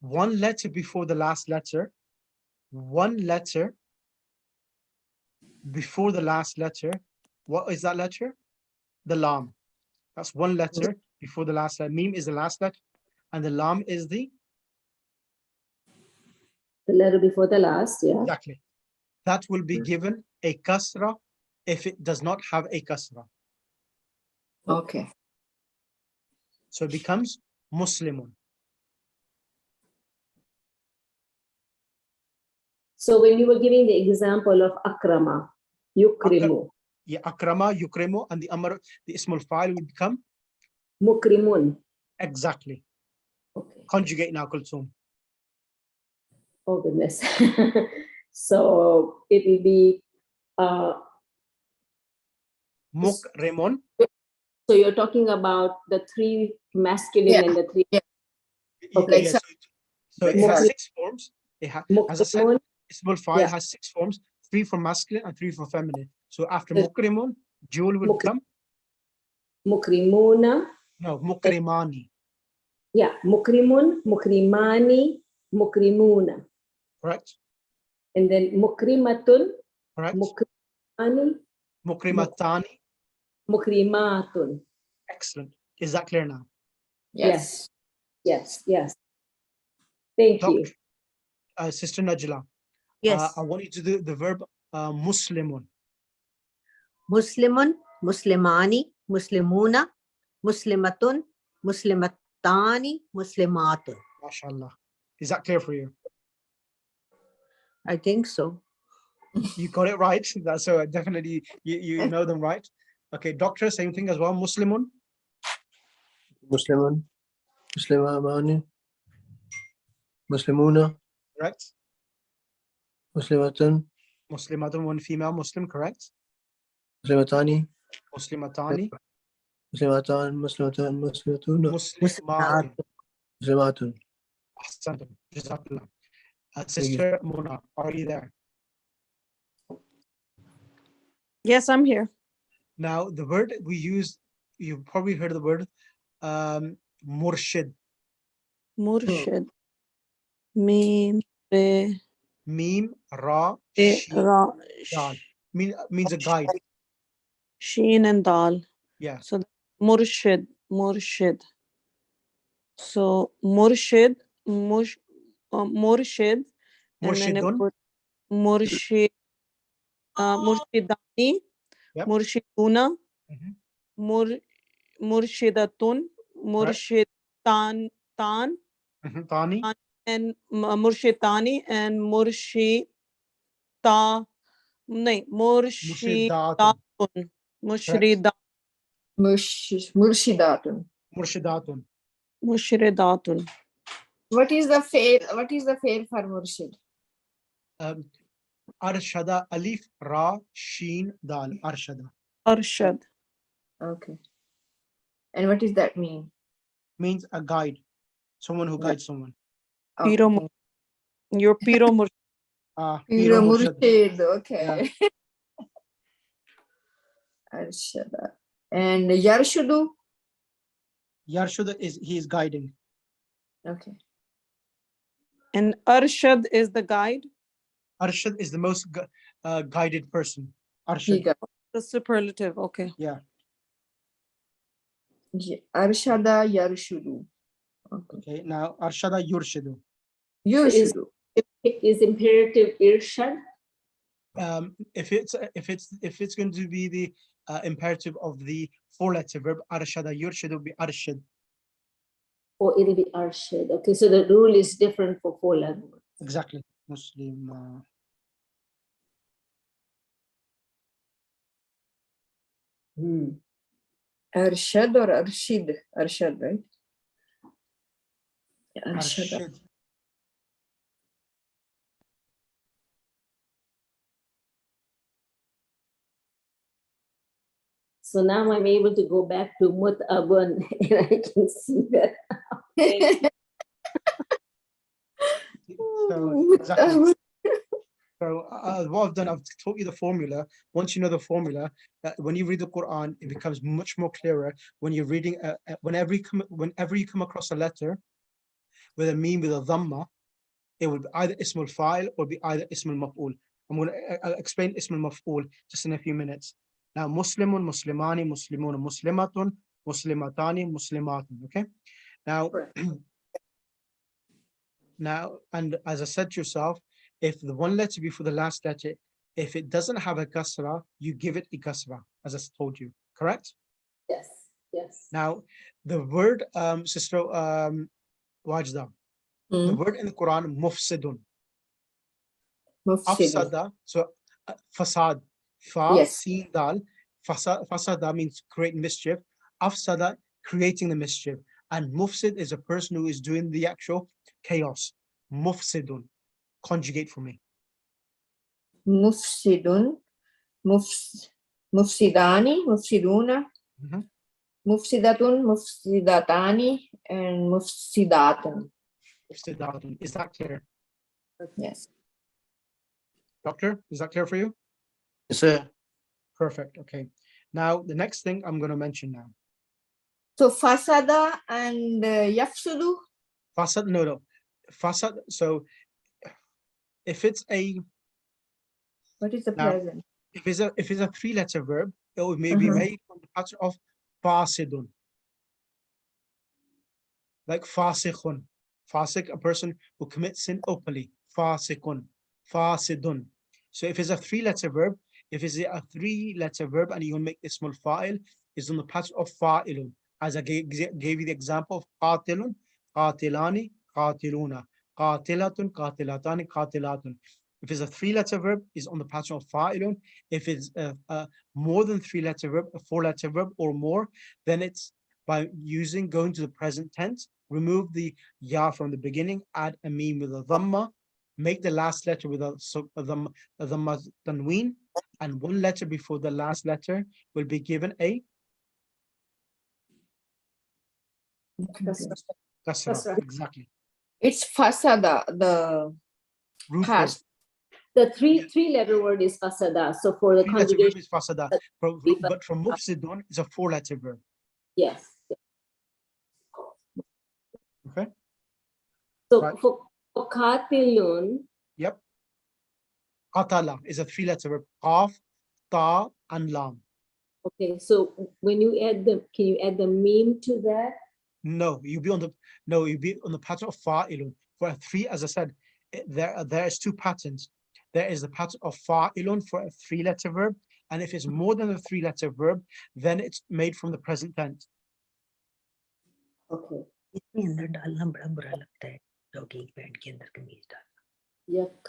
One letter before the last letter, one letter before the last letter. What is that letter? The lam. That's one letter before the last letter. Meme is the last letter, and the lam is the letter before the last, yeah. exactly. That will be given a kasra if it does not have a kasra. Okay. So it becomes Muslimun. So when you were giving the example of akrama, yukrimu, Yeah, akrama, yukrimu, and the amr, the ismul fa'il will become mukrimun. exactly. Okay. Conjugate now, Kulthum. Oh goodness. So it will be Mukrimun. so you're talking about the three masculine Yeah. and the three Okay. Like Yeah, so- so it Mukri- has 6 forms. As I said, mukrimun, ismul fa'il Yeah. has 6 forms, 3 for masculine and 3 for feminine. So after Yes. mukrimun, jewel will Mukri- become mukrimuna, no mukrimani. yeah, mukrimun, mukrimani, mukrimuna. Correct? And then mukrimatun, Correct? mukrimani, Mukrimatani. mukrimatun. Excellent. Is that clear now? Yes. Yes, yes. Thank you. Sister Najla, Yes. I want you to do the verb Muslimun. Muslimun, Muslimani, Muslimuna, Muslimatun, Muslimatani, Muslimatun. MashaAllah. Is that clear for you? I think so. You got it right. That's so definitely you know them right. Okay, doctor, same thing as well. Muslimun. Muslimun, Muslimani, Muslimuna, Correct. Muslimatun, Muslimatun, one female Muslim. Correct. Muslimatani, Muslimatani. Muslimatan, Muslimatun, Muslimatuna, Muslimatun. Muslimatun. Ahsantum. Jazakallah. Sister Mona, are you there? Yes, I'm here. Now, the word we use, you've probably heard the word murshid. Murshid. Mim, re, Mim, ra, re, shin, ra, dal. Means a guide. sheen and dal. Yeah. So murshid, murshid. So murshid, murshid, and then it Murshidun. put murshid, murshidani, Yep. murshiduna, Mhm. murshidatun, murshidan, Tani. and murshidani and murshita, nahi, Murshidatun. murshidatun, murshidatun, Murshidatun. Murshidatun. murshidatun. What is the fail? What is the fail for Murshid? Arshada, alif, ra, shin, dal. Arshada. Arshad. Okay. And what does that mean? Means a guide. Someone who Yeah. guides someone. Piro, Okay. your Piro Murshid. Piro Murshid. Murshid. Okay. Arshada. And Yarshudu? Yarshuda he is guiding. Okay. And Arshad is the guide, Arshad is the most guided person. He Arshad. got the superlative. Okay. Yeah. Arshada Yarshudu. Okay. Okay. Now Arshada Yurshidu. Yurshudu. Is imperative irshad If it's going to be the imperative of the 4-letter verb Arshada Yurshidu will be Arshad. or it'll be arshad? Okay, so the rule is different for 4 languages. Exactly. Muslim. Arshad or Arshid? Arshad, right? Arshada. Arshad. So now I'm able to go back to Mut'abun and I can see that. So exactly. So what I've done, I've taught you the formula. Once you know the formula, when you read the Quran, it becomes much more clearer. When you're reading, whenever you come across a letter with a meme with a dhamma, it will be either ismul fa'il or be either ismul maf'ul. I'm going to explain ismul maf'ul just in a few minutes. Now, Muslimun, Muslimani, Muslimun, Muslimatun, Muslimatani, Muslimatun. Okay. Now, now, and as I said to yourself, if the one letter before the last letter, if it doesn't have a kasra, you give it a kasra, as I told you. Correct? Yes, yes. Now, the word, Sister Wajda, the word in the Quran, mufsidun. Mufsidun. Afsada, so fasad, fa, Yes. sin, dal. Fasada means create mischief. Afsada, creating the mischief. And mufsid is a person who is doing the actual chaos. Mufsidun. Conjugate for me. Mufsidun. Mufsidani. Mufsiduna. Mhm. Mufsidatun. Mufsidatani. And mufsidatun. Mufsidatun. Is that clear? Yes. Doctor, is that clear for you? Yes, sir. Perfect. Okay. Now, the next thing I'm going to mention now. So fasada and yafsudu. Fasad, no. Fasad, so if it's a, What is the now, present? if it's a three-letter verb, it would maybe be Mhm. made from the pattern of fasidun. Like fasikhun. Fasik, a person who commits sin openly. Fasikun. Fasidun. So if it's a three-letter verb, if it's a three-letter verb and you want to make ismul fa'il, is on the pattern of fa'ilun. As I gave you the example of qatilun, qatilani, qatiluna, qatilatun, qatilatani, qatilatun. If it's a three-letter verb, is on the pattern of fa'ilun. If it's a more than three-letter verb, a four-letter verb or more, then it's by going to the present tense, remove the ya from the beginning, add a meme with a dhamma, make the last letter with a dhamma tanween, and one letter before the last letter will be given a kasra. Kasra. Exactly. It's fasada, the Root past. The Yeah. three-letter word is fasada. So for the three-letter verb conjugation, is fasada, but from mufsidun is a four-letter verb. yes. Okay. So Right. for qatilun, Yep. Qatala is a three-letter verb. Qaf, ta, and lam. okay. So when you add the, can you add the meme to that? No, you'll be on the pattern of fa'ilun. For a three, as I said, there is two patterns. There is the pattern of fa'ilun for a three-letter verb, and if it's more than a three-letter verb, then it's made from the present tense. Okay. इसमें अंदर डालना बड़ा बुरा लगता है jogging pant के अंदर कमीज डालना Yak.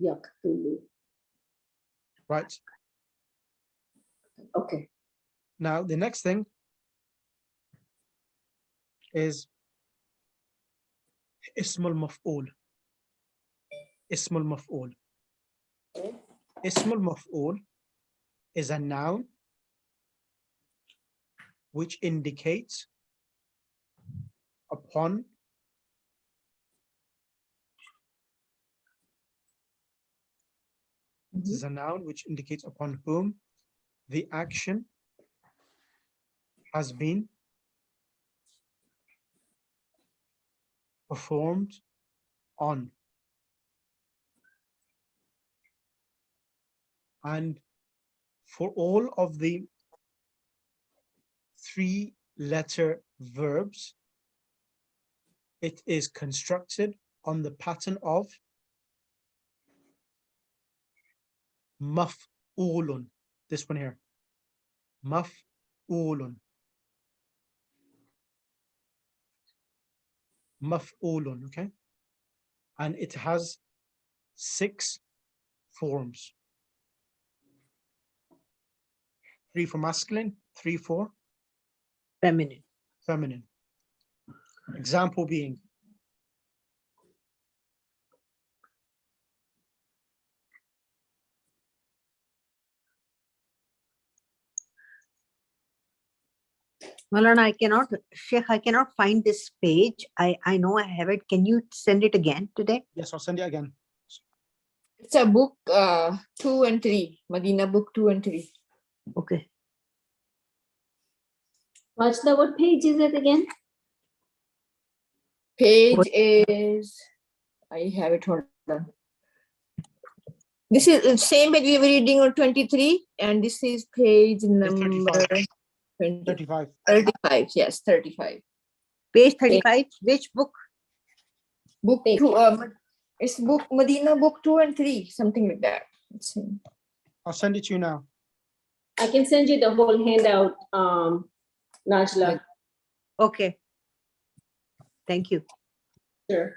Yaktulu. Right. Okay. Now, the next thing is ismul maf'ul. Ismul maf'ul. Okay. Ismul maf'ul is a noun which indicates upon This is a noun which indicates upon whom the action has been performed on. And for all of the three-letter verbs, it is constructed on the pattern of maf'ulun. This one here. Maf'ulun. Maf'ulun, okay? And it has 6 forms. 3 for masculine, 3 for feminine feminine. Example being Malana, Sheikh, I cannot find this page. I know I have it. Can you send it again today? yes, I'll send it again. It's a book 2 and 3. Madina book 2 and 3. Okay. Majda, what page is it again? Page What- is, I have it, hold on. This is the same page we were reading on 23, and this is page number 20, 35. 35. Yes, 35. Page 35. Which book? Book Page. 2. It's book Madina book 2 and 3, something like that. Let's see. I'll send it to you now. I can send you the whole handout, Najla. Okay. Thank you. Sure.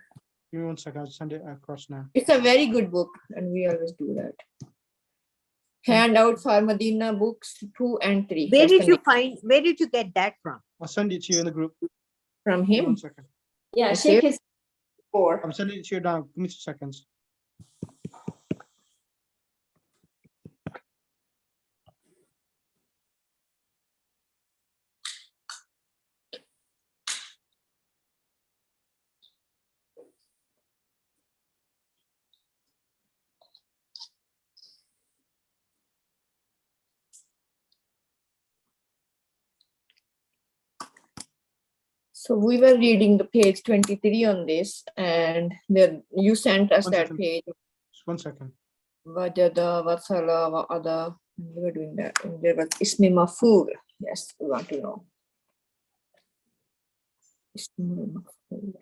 Give me 1 second. I'll send it across now. It's a very good book, and we always do that. Hand out for Madina books 2 and 3. Where That's did the you name. find, where did you get that from? I'll send it to you in the group. From Give me 1 him? second. Yeah, Okay. Sheikh is 4. I'm sending it to you now. Give me 2 seconds. So we were reading the page 23 on this, and then you sent us 1 that second. page. Just 1 second. Wajada, Wasala, Wa'ada. We were doing that. And there was Ismi Maful. Yes, we want to know. Ismi Maful.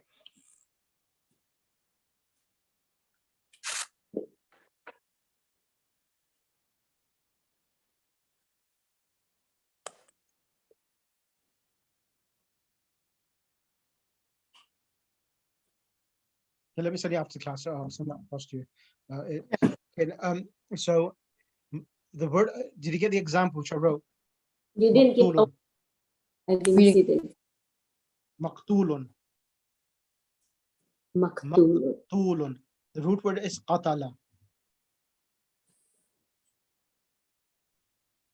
Yeah, let me send it after class. I'll send that across to you. Okay, so the word, did you get the example which I wrote? You didn't get. Maqtulun. I didn't We- see the Maqtulun. Maktul. Maqtulun. The root word is qatala.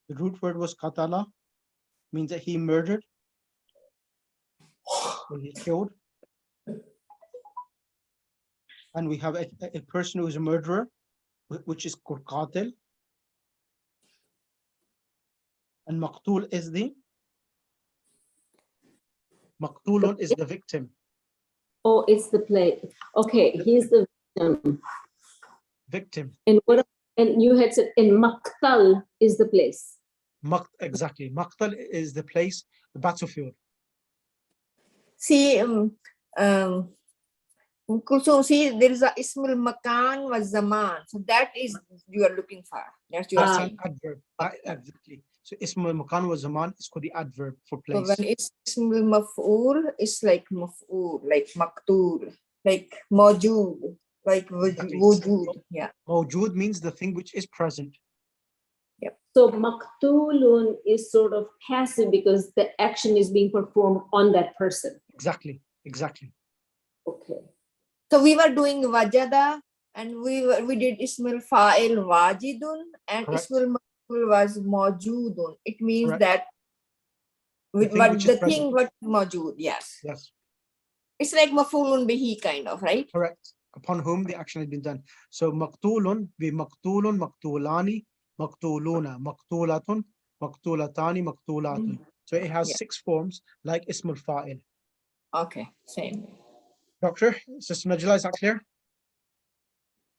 The root word was qatala, means that he murdered or he killed. And we have a person who is a murderer, which is called qatil. And maqtul is the maqtulun is the victim. Oh, it's the play. Okay, he's the victim. Victim. And what? And you had said, in Maktal is the place. Exactly. Maqtal is the place, the battlefield. See, Kulsum, see, there is a Ismul Makan was Zaman. So that is you are looking for. That's your That's saying. an adverb. Exactly. So ism al-makan wa zaman is called the adverb for So place. when it's Ismul Maf'ul, it's like Maf'ul, like Maktul, like Mawjood, like Exactly. Wujud. Yeah. Mawjood means the thing which is present. So Maktulun is sort of passive because the action is being performed on that person. Exactly. Exactly. Okay. So we were doing Wajada, and we did Ismul Fa'il Wajidun, and Correct. Ismul Maf'ul was Mawjudun. It means Correct. that with thing what which is the present. thing what Mawjud, yes. Yes. It's like Maf'ulun bihi kind of, right? Correct. Upon whom the action has been done. So maqtulun be maqtulun, maqtulani, maqtuluna, maqtulatun, maqtulatani, maqtulatun. So it has Yeah. 6 forms like ismul fa'il. Okay, same. Doctor, Sister Najla, is that clear?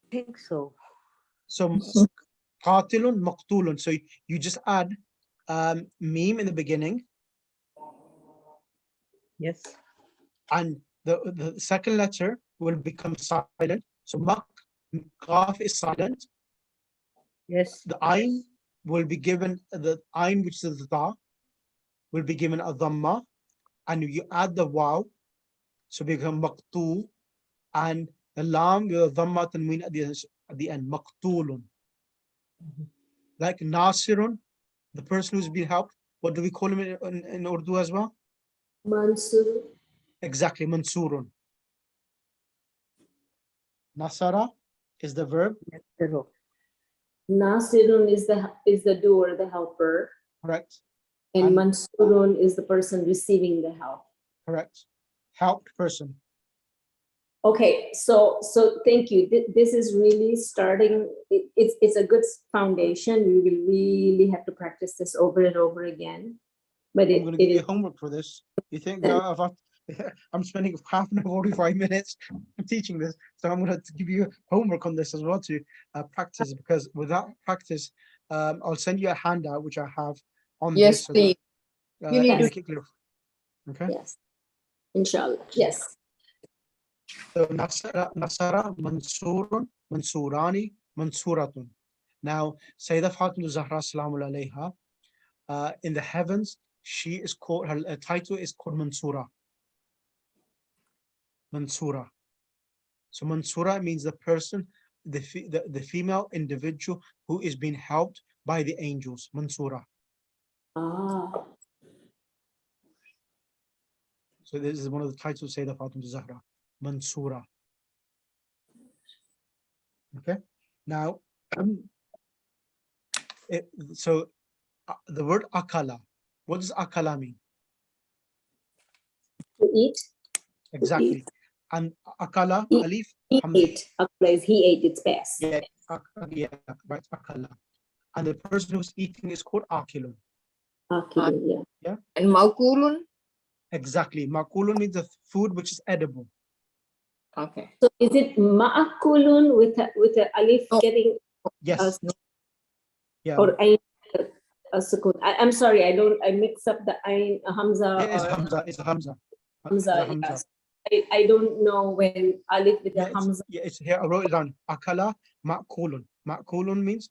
I think so. So qatilun, maqtulun. So you just add meme in the beginning, Yes. and the second letter will become silent. So qaf is silent. Yes. The ayn will be given, the ayn which is the ta will be given a dhamma, and you add the waw, so become maqtu, and the lam with a dhamma tanween at the end, maqtulun. Like nasirun, the person who's been helped. What do we call him in Urdu as well? Mansur. Exactly, mansurun. Nasara is the verb, That's the row. Nasirun is the doer, the helper. correct? And And- Mansurun is the person receiving the help. Correct. Helped person. Okay, so thank you. This is really starting. It's a good foundation. We will really have to practice this over and over again. But I'm it going to give you is homework for this. You think I'm spending half an hour, 45 minutes teaching this, so I'm going to give you homework on this as well to practice, because without practice, I'll send you a handout which I have on Yes, this. So please. that, You need it'll to- make it clear. Okay. yes, inshallah. Yes. So Nasara, Mansurun, Mansurani, Mansuratun. Now, Sayyidah Fatima Zahra Salamu alayha, in the heavens, she is called, her title is called Mansura. Mansura. So Mansura means the person, the female individual who is being helped by the angels. Mansura. Ah, So this is one of the titles of Sayyidah Fatima Zahra. Mansura. Okay. Now, the word akala. What does akala mean? to eat. Exactly. And akala, He- alif, He hamza. ate. Akala is he ate. It's best. Yeah, yeah, right, akala. And the person who's eating is called akilun. Akila, yeah. And maukulun? Exactly. Makulun means the food which is edible. Okay. So is it ma'akulun with a alif No. getting Yes. Yeah. or ain a sukun? I'm sorry, I mix up the ain hamza It is or hamza. It's a hamza. hamza. It's a hamza. Yes. I don't know when alif with Yeah, the hamza. it's here. I wrote it down. Akala ma'kulun. Ma'kulun means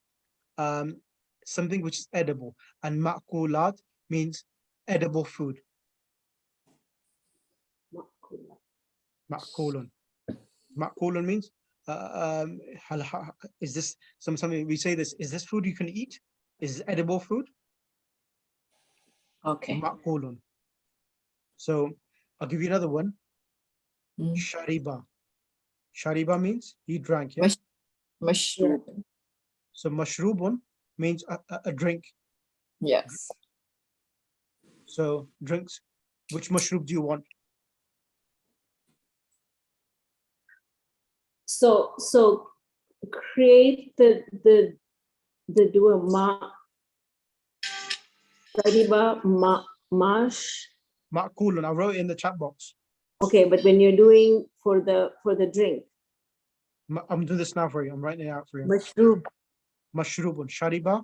something which is edible, and ma'kulat means edible food. Ma'kulun. Ma'kulun means is this something we say this? Is this food you can eat? Is this edible food? Okay. Ma'kulun. So I'll give you another one. Mm. Shariba. Shariba means he drank. Yeah. Mash- Mushroom. So mashrubun means a drink. Yes. So drinks. Which mashrub do you want? So create the dua ma Sariba mash. Ma'kulun. I wrote it in the chat box. Okay, but when you're doing for the drink, I'm doing this now for you. I'm writing it out for you. Mashroob. Mashrubun. Shariba.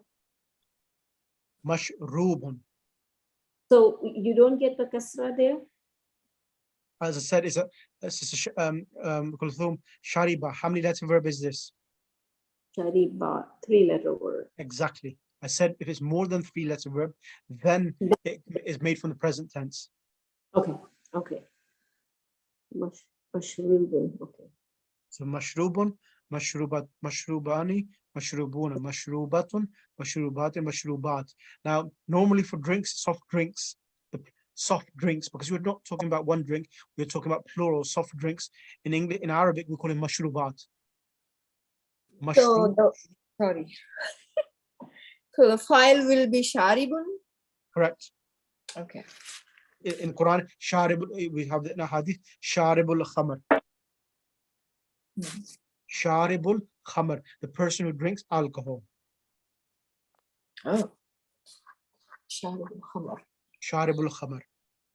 Mashrubun. so you don't get the kasra there. As I said, it's a Kulthum, Shariba. How many letter verb is this? Shariba, 3-letter word. Exactly. I said if it's more than 3-letter verb, then it is made from the present tense. Okay, okay. Mashrubun, okay. So mashrubun, mashrubat, mashrubani, mashrubuna, mashrubatun, mashrubatin, mashrubat. Now, normally for drinks, soft drinks, because we're not talking about one drink, we're talking about plural soft drinks. In English, in Arabic, we call it mashrubat. So sorry. So the file will be sharibun. Correct. Okay. In Quran, sharibul, we have the in a hadith, sharibul khamar. Sharibul khamar, the person who drinks alcohol. Oh. Sharibul khamar. Sharibul khamar.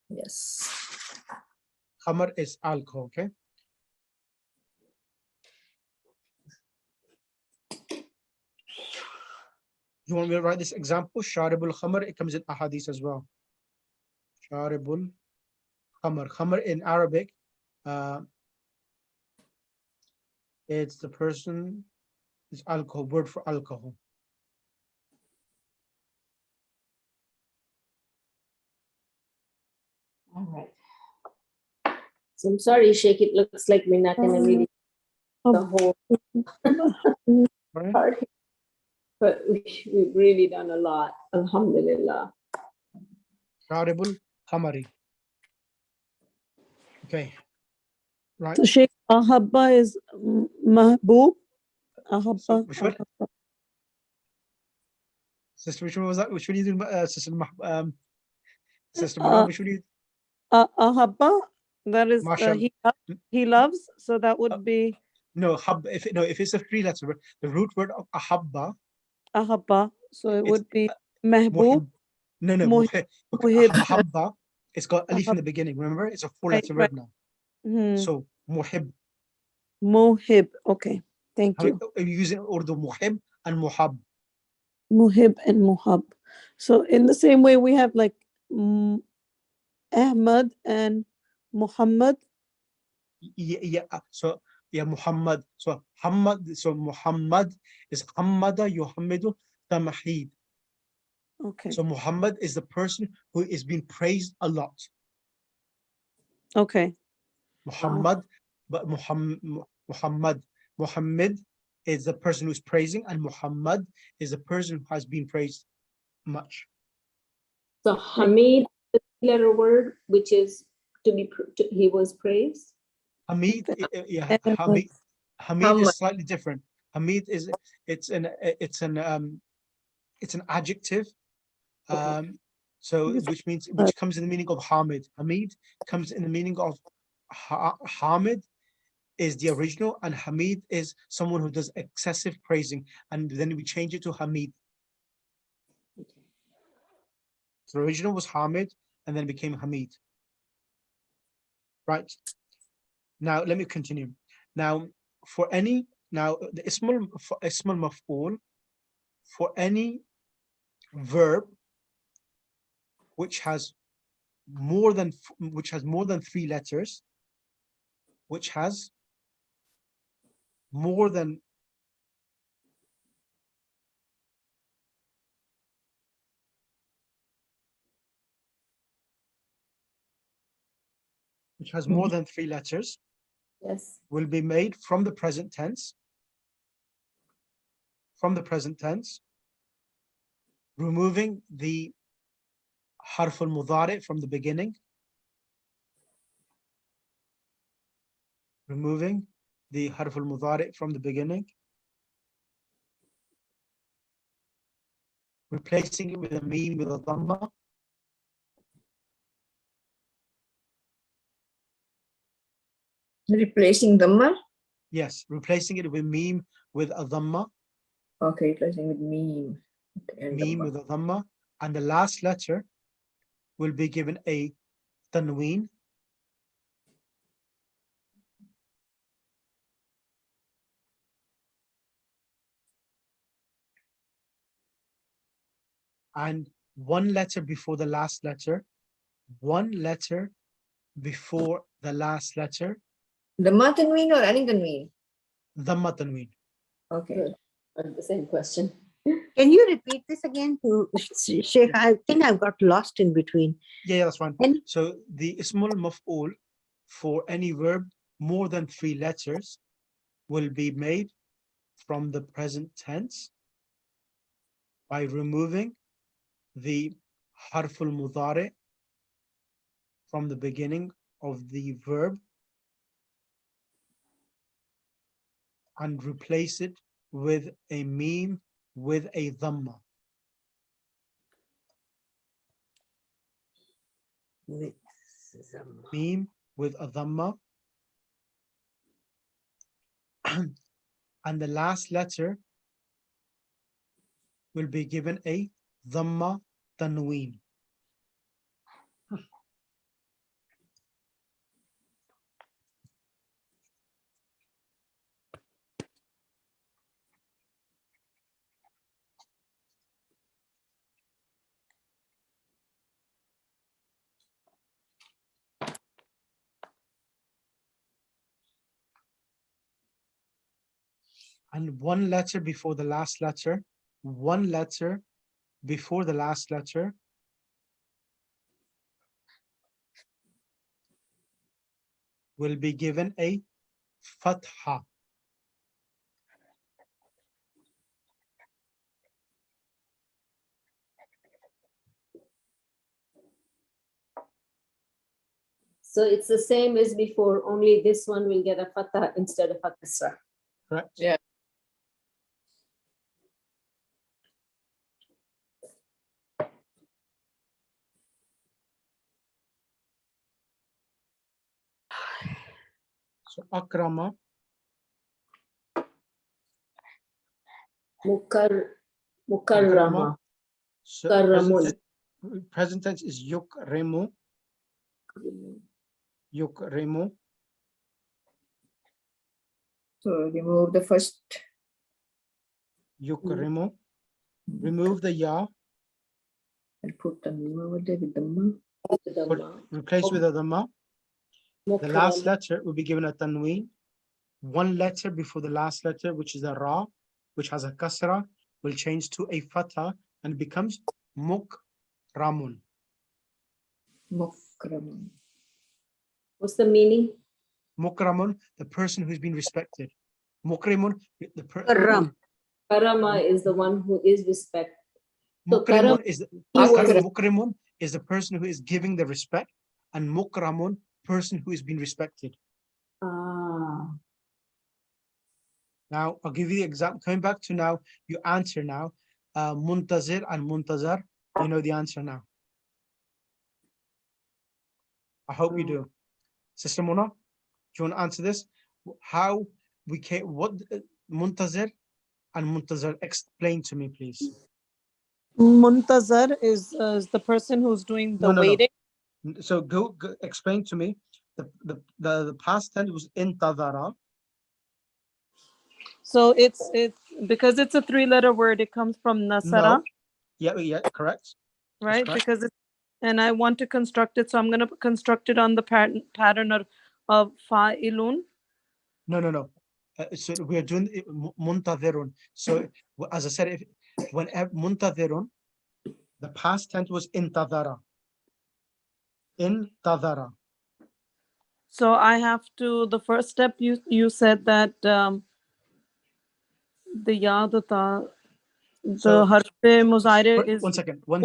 Yes. Khamar is alcohol, okay? You want me to write this example? Sharibul khamar, it comes in ahadith as well. Sharibul khamar. Khamar in Arabic, it's the person, it's alcohol, word for alcohol. All right. So I'm sorry, Sheikh, it looks like we're not gonna really the whole Right? part, but we've really done a lot. Alhamdulillah. Sharibul khamari. Okay. Right. So Sheikh, ahabba is mahbub. Ahabba. So which one? ahabba. Sister, which one was that? Which one are you doing? Sister Mana, which one are you? Ahabba, that is Mashallah. he loves. So that would be No, if it's a 3-letter word, the root word of ahabba, ahabba. So it it's would be mahbub. muhib. No, Muhib. muhib. Muhib. Ahabba, it's got alif in Ahab- the beginning. Remember, it's a Right, 4-letter right. verb now. Hmm. So muhib. Muhib. Okay. Thank you. Are you using Urdu muhib and muhab? Muhib and muhab. So in the same way, we have like Ahmad and Muhammad. Yeah. So yeah, Muhammad. So Muhammad. So Muhammad is Hammada Yuhammidu Tamahid. Okay. So Muhammad is the person who is being praised a lot. Okay. Muhammad, but Muhammad. Muhammad is the person who's praising, and Muhammad is the person who has been praised much. So Hamid, the singular word, which is he was praised. Hamid, yeah, And Hamid. Hamid Hamad. is slightly different. Hamid is it's an adjective. So which comes in the meaning of Hamid. Hamid comes in the meaning of Hamid is the original, and Hamid is someone who does excessive praising, and then we change it to Hamid. So the original was Hamid and then became Hamid. Right. Now let me continue. Now the ismul maf'ul, for any verb which has more than 3 letters, which has more than more than 3 letters, Yes. will be made from the present tense, removing the harf al-mudari from the beginning, replacing it with a meme with a dhamma, Replacing Dhamma. yes, replacing it with meme with a dhamma, Okay, replacing with meme. Okay, and meme Dhamma. with a dhamma, and the last letter will be given a tanween, and one letter before the last letter, Dhamma Tanween or any Tanween? dhamma tanween. Okay. Good. The same question. Can you repeat this again to Sheikh? I think I've got lost in between. Yeah, that's fine. And So the ismul maf'ul for any verb more than 3 letters will be made from the present tense by removing the harf al-mudari from the beginning of the verb and replace it with a meme with a dhamma. Meme with a dhamma. And the last letter will be given a dhamma tanween. And one letter before the last letter, will be given a fatha. So it's the same as before, only this one will get a fatah instead of a kasra. Correct? Yeah. So akrama, Mukarrama. so Karramun. present tense is yukrimu. So remove the first. Yukrimu. Remove the ya, And put Tanween over there with Dhamma. replace with a dhamma. The last letter will be given a tanween. One letter before the last letter, which is a ra, which has a kasra, will change to a fatha and becomes mukramun. Mukramun. What's the meaning? Mukramun, the person who's been respected. Mukrimun, the Karram. Karama is the one who is respect. So Mukrimun karam, is Mukram. Mukrimun is the person who is giving the respect, and Mukramun, person who is being respected. Ah, Now I'll give you the example. Coming back to now, you answer now. Muntazir and Muntazar, you know the answer now. I hope you do. Sister Mona, do you want to answer this? How we came, what Muntazir and Muntazar, explain to me, please. Muntazar is the person who's doing the No. waiting. So go explain to me. The past tense was intadara. So it's because it's a 3-letter word. It comes from nasara, No. Yeah, correct. right? correct. Because and I want to construct it, so I'm going to construct it on the pattern of fa'ilun. No. So we are doing muntadirun. So as I said, if when muntadirun, the past tense was intadara. Intadara. So I have to. The first step you said that the ya the ta So the harfe muzaire is one second. with,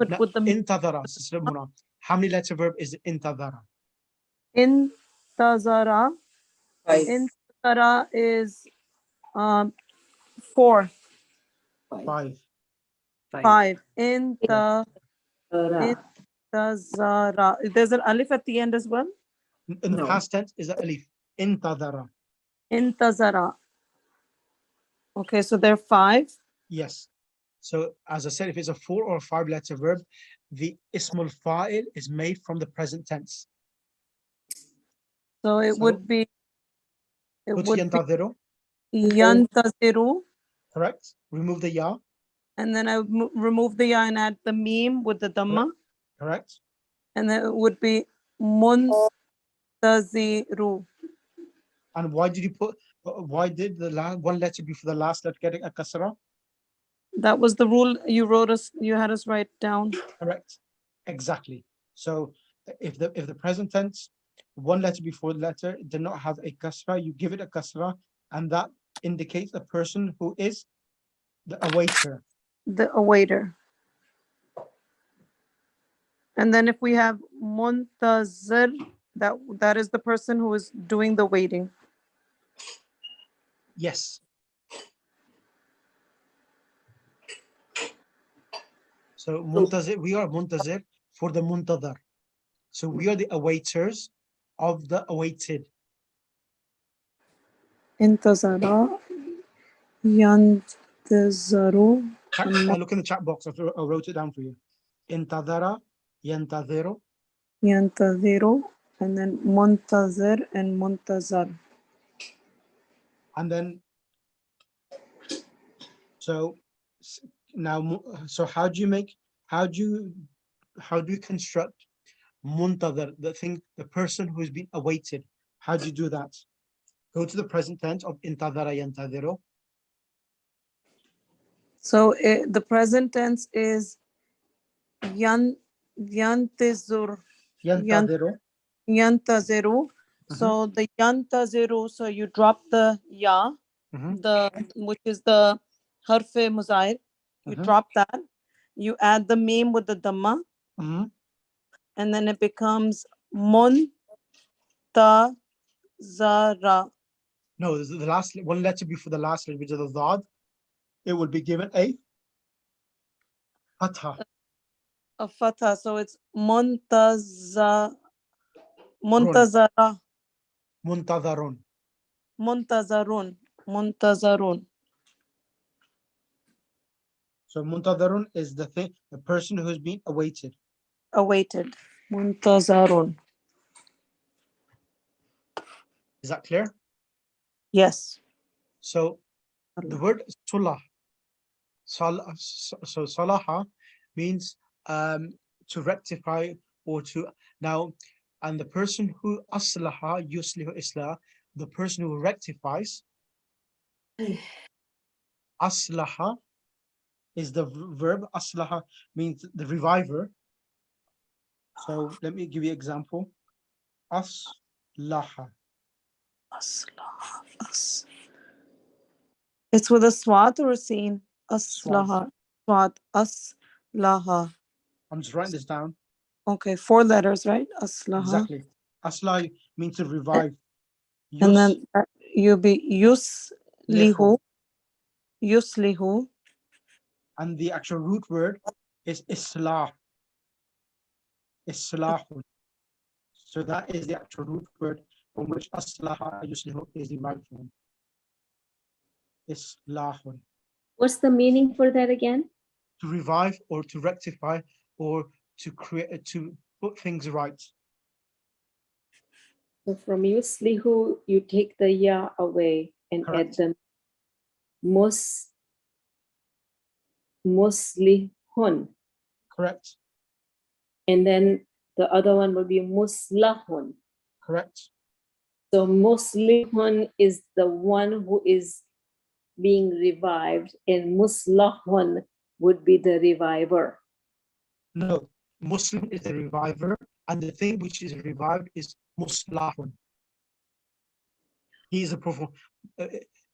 Now, with the intadara, Sister Mona. How many letter verb is intadara? intazara. Intazara is 4, Five. 5. Intazara. Tara. There's an alif at the end as well. In the past tense is a alif. Intadara. Intazara. Okay, so there are 5. Yes. So as I said, if it's a 4 or 5 letter verb, the ismul fa'il is made from the present tense. So it So, would be go to yantadiru, yantaziru, correct? Remove the ya, and then I would remove the ya and add the meme with the dhamma, correct? and then it would be muntaziru. And why did you put, why did the last one letter before the last letter get a kasra? That was the rule you had us write down. Correct. Exactly. So if the present tense, one letter before the letter did not have a kasra, you give it a kasra, and that indicates a person who is the awaiter. The awaiter. And then if we have muntazir, that is the person who is doing the waiting. Yes. So muntazir, we are muntazir for the muntadar. So we are the awaiters of the awaited. Intazara, yantazaru. Look in the chat box. I wrote it down for you. Intadara, yantadiru. Yantaziru, and then muntazir and muntazar. And then, so now, so how do you construct muntadar, the person who is being awaited? How do you do that? Go to the present tense of intadara yantadiru. So the present tense is yantizur. Yantadiru. Yantaziru. So the yantaziru, so you drop the ya, which is the harfe muzair. You drop that. You add the meme with the dhamma, and then it becomes muntazara. No, this is the last one letter before the last letter, which is the dad. It will be given a fatha. A fatha, so it's muntazara. Muntadarun. Muntazarun. So muntadarun is the person who is being awaited. Awaited. Muntazarun. Is that clear? Yes. So the word sulah. So salaha means to rectify or to now, and the person who aslaha yuslihu islah, the person who rectifies, aslaha is the verb. Aslaha means the reviver. So let me give you an example. Aslaha. Aslaha. It's with a swat or a scene? Aslaha. Swat. Aslaha. I'm just writing this down. Okay, 4 letters, right? Aslaha. Exactly. Aslah means to revive. And then you be yuslihu. Yuslihu. Yuslihu. And the actual root word is islah. Islahun. So that is the actual root word from which aslaha yuslihu is derived from. Islahun. What's the meaning for that again? To revive or to rectify or to create, to put things right. So from yuslihu, you take the ya away and add Correct. the muslihun. Correct. And then the other one would be muslahun. Correct. So muslihun is the one who is being revived, and muslahun would be the reviver. No, Muslim is the reviver, and the thing which is revived is muslahun. He is a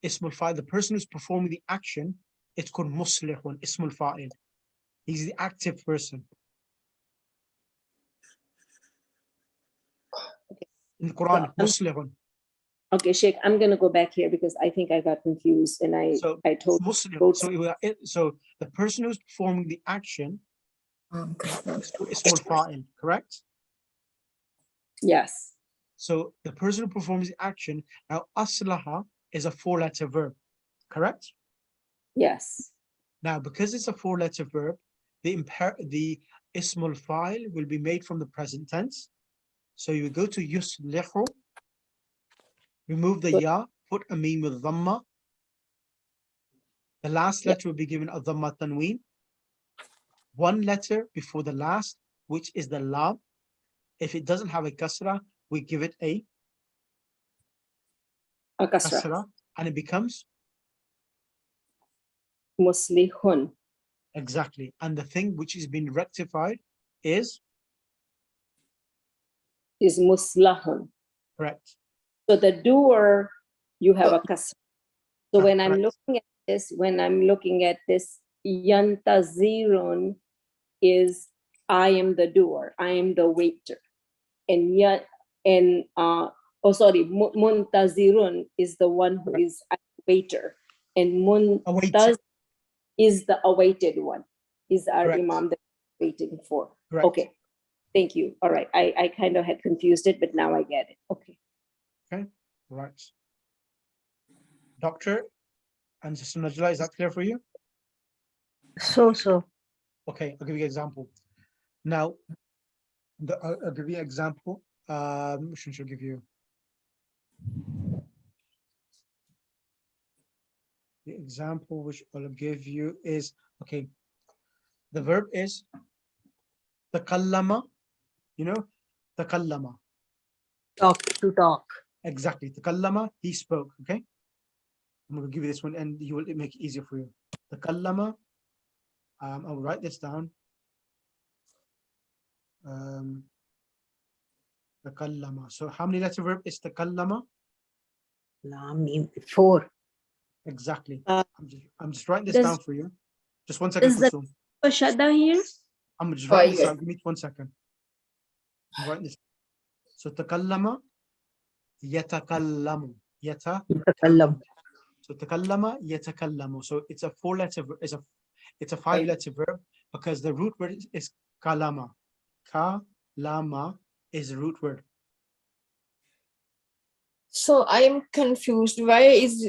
ismul fa'il. The person who's performing the action, it's called muslihun, ismul fa'il. He's the active person. In the Quran, muslihun. Okay, Sheikh, I'm going to go back here because I think I got confused and I told Muslim. both. So the person who's performing the action is ismul fa'il, correct? Yes. So the person who performs the action, now aslaha is a 4-letter verb, correct? Yes. Now, because it's a 4-letter verb, the ismul fa'il will be made from the present tense. So you go to yuslihu, remove the ya, put a mim with dhamma. The last letter will be given a dhamma tanween. 1 letter before the last, which is the lam. If it doesn't have a kasra, we give it a Kasra. kasra, and it becomes Muslihun. exactly. And the thing which is being rectified is Muslahun. correct. So the doer, you have a kasra. So when I'm Correct. looking at this, yantazirun is I am the doer, I am the waiter. And muntazirun is the one who is a waiter. And muntaz is the awaited one, is our Correct. imam that we're waiting for. Correct. Okay, thank you. All right, I kind of had confused it, but now I get it. Okay. Okay, right. Doctor and Sister Najla, is that clear for you? So. Okay, I'll give you an example. Now, I'll give you an example. Which one should I give you? The example which I'll give you is, okay, the verb is takallama, you know, takallama. Talk, to talk. Exactly, takallama, he spoke, okay? I'm going to give you this one and you will make it easier for you. Takallama, I'll write this down. Takallama. So how many letter verb is takallama? Lam, mim, 4. Exactly. I'm just writing this down for you. Just 1 second. Is the shadda here? I'm just writing this down. Give me 1 second. I'm writing this. So takallama, yatakallamu. Yatakallamu. So takallama, yatakallamu. So it's a 4-letter. It's a 5-letter verb because the root word is kalama. Kalama is the root word. So I am confused. Why is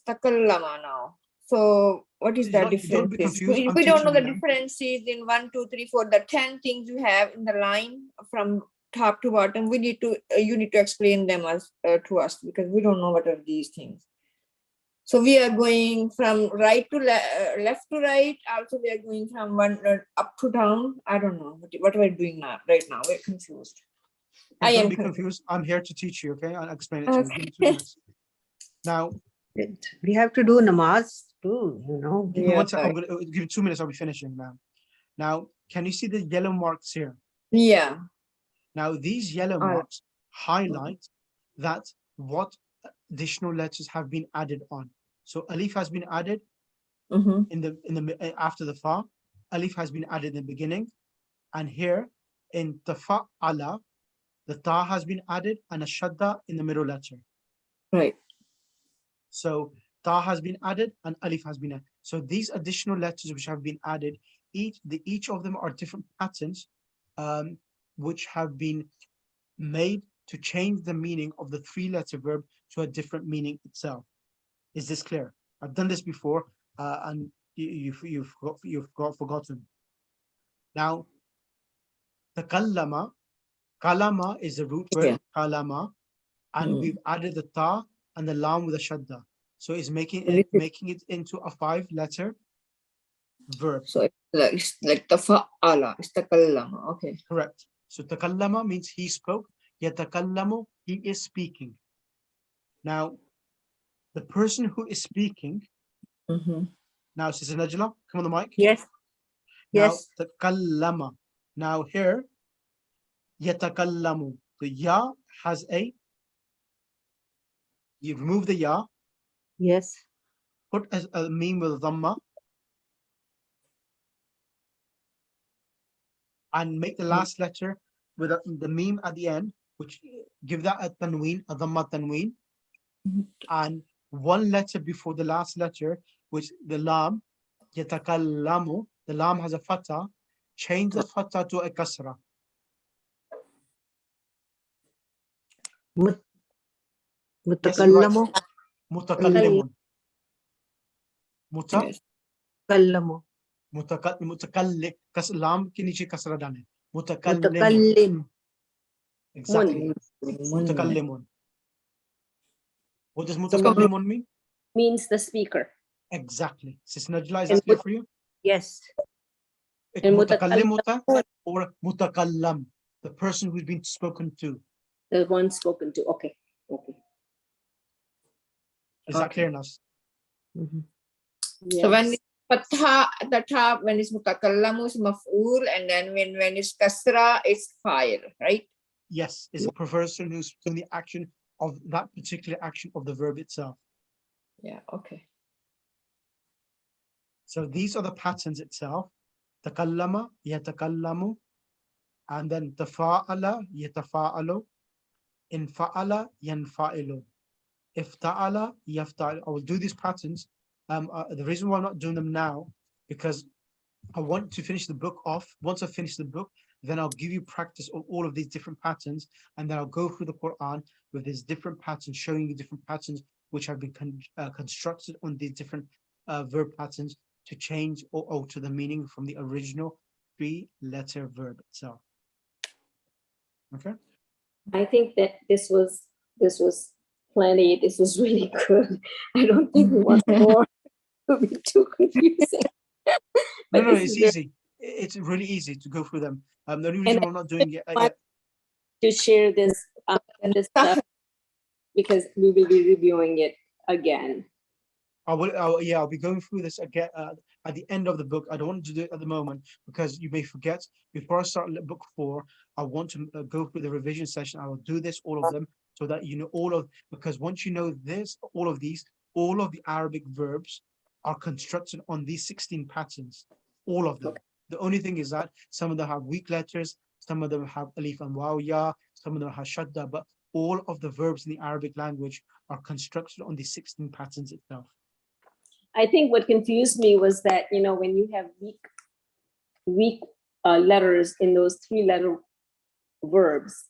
takallama now? So what is the Don't be difference? confused. If I'm we don't know the teaching you. differences in 1, 2, 3, 4, the 10 things you have in the line from top to bottom, we need to you need to explain them as to us because we don't know what are these things. So we are going from right to left to right. Also, we are going from one up to down. I don't know what we're doing now. Right now, we're confused. I Don't am be confused. I'm here to teach you. Okay, I'll explain it to you. Give me 2 Okay. minutes. Now, We have to do namaz too, you know. give me 1 second. I'm going to give you 2 minutes. I'll be finishing now. Now, can you see the yellow marks here? Yeah. Now, these yellow marks highlight that what additional letters have been added on. So alif has been added Mhm. after the fa. Alif has been added in the beginning, and here in tafa'ala, the ta has been added and a shadda in the middle letter. Right. So ta has been added and alif has been added. So these additional letters which have been added, each of them are different patterns, which have been made to change the meaning of the three-letter verb to a different meaning itself. Is this clear? I've done this before, and you've forgotten. Now, takallama, kalama is the root word, Yeah. kalama, and Mm. we've added the ta and the lam with a shadda. So it's making it into a 5-letter verb. So it's like tafa'ala, it's takallama. Okay. Correct. So takallama means he spoke. Yatakallamu, he is speaking. Now, the person who is speaking, Mhm. now, Sister Najla, come on the mic. Yes. Now, Yes. takallama. Now here, yatakallamu. The ya has you remove the ya, Yes. put a meme with dhamma, and make the last letter with the meme at the end, which give that a tanween, a dhamma tanween, and one letter before the last letter, which the lam, yatakallamu, the lam has a fatha, change the fatha to a kasra. Mut- Yes, you're right. Mutakallamu. Mutakallimun. Yes. Kallamu. Mutakallim. Lam ke niche kasra dane. Mutakallimun. Mutakallim. Exactly. Mun. Mutakallimun. What does So mutakallimun mean? means the speaker. Exactly. Sis Najla, is And that clear for you? Yes. It's And mutakallimuta or mutakallam, the person who's been spoken to. the one spoken to. Okay. Okay. Is that Okay. clear enough? Mhm. So when Yes. it's fatha at the top, when it's mutakallamu, it's maf'ul, and then when it's kasra, it's fa'il, right? Yes, it's a person who's doing the action of that particular action of the verb itself. Yeah. Okay. So these are the patterns itself. Takallama, yatakallamu, and then tafa'ala, yatafa'alu, infa'ala, yanfa'ilu, ifta'ala, yafta'al. I will do these patterns. The reason why I'm not doing them now, because I want to finish the book off. Once I finish the book, then I'll give you practice of all of these different patterns, and then I'll go through the Quran with these different patterns, showing you different patterns which have been constructed on these different verb patterns to change or alter the meaning from the original 3-letter verb itself. Okay. I think that this was plenty. This was really good. I don't think we want more. It will be too confusing. No, But no, this it's is very easy. It's really easy to go through them. The only reason why I'm not doing it want to share this stuff because we will be reviewing it again. I'll be going through this again at the end of the book. I don't want to do it at the moment because you may forget. Before I start book 4, I want to go through the revision session. I will do this, all of them, so that you know because once you know this, all of the Arabic verbs are constructed on these 16 patterns, all of them. The only thing is that some of them have weak letters, some of them have alif and waw, ya, some of them have shadda, but all of the verbs in the Arabic language are constructed on these 16 patterns itself. I think what confused me was that, when you have weak letters in those 3-letter verbs,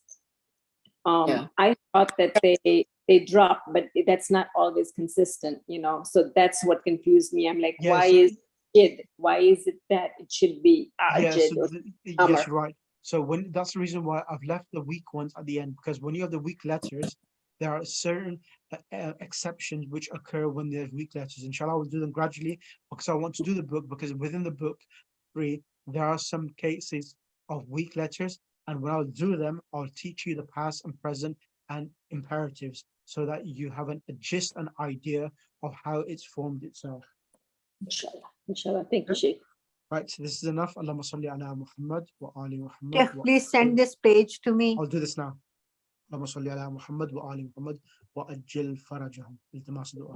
Yeah. I thought that they drop, but that's not always consistent, so that's what confused me. I'm like, Yeah, why so- is it that it should be Yes, ajid or yes, amr? you're right. So that's the reason why I've left the weak ones at the end, because when you have the weak letters, there are certain exceptions which occur when there's weak letters. Inshallah, I will do them gradually because I want to do the book, because within the book 3, there are some cases of weak letters, and when I'll do them, I'll teach you the past and present and imperatives so that you have an idea of how it's formed itself. Inshallah. Thank you, Sheikh. Right, so this is enough. Allahumma salli ala Muhammad wa ali Muhammad. Sheikh, please send this page to me. I'll do this now. اللهم صل على محمد وآل محمد وأجل فرجهم. التماس دعاء.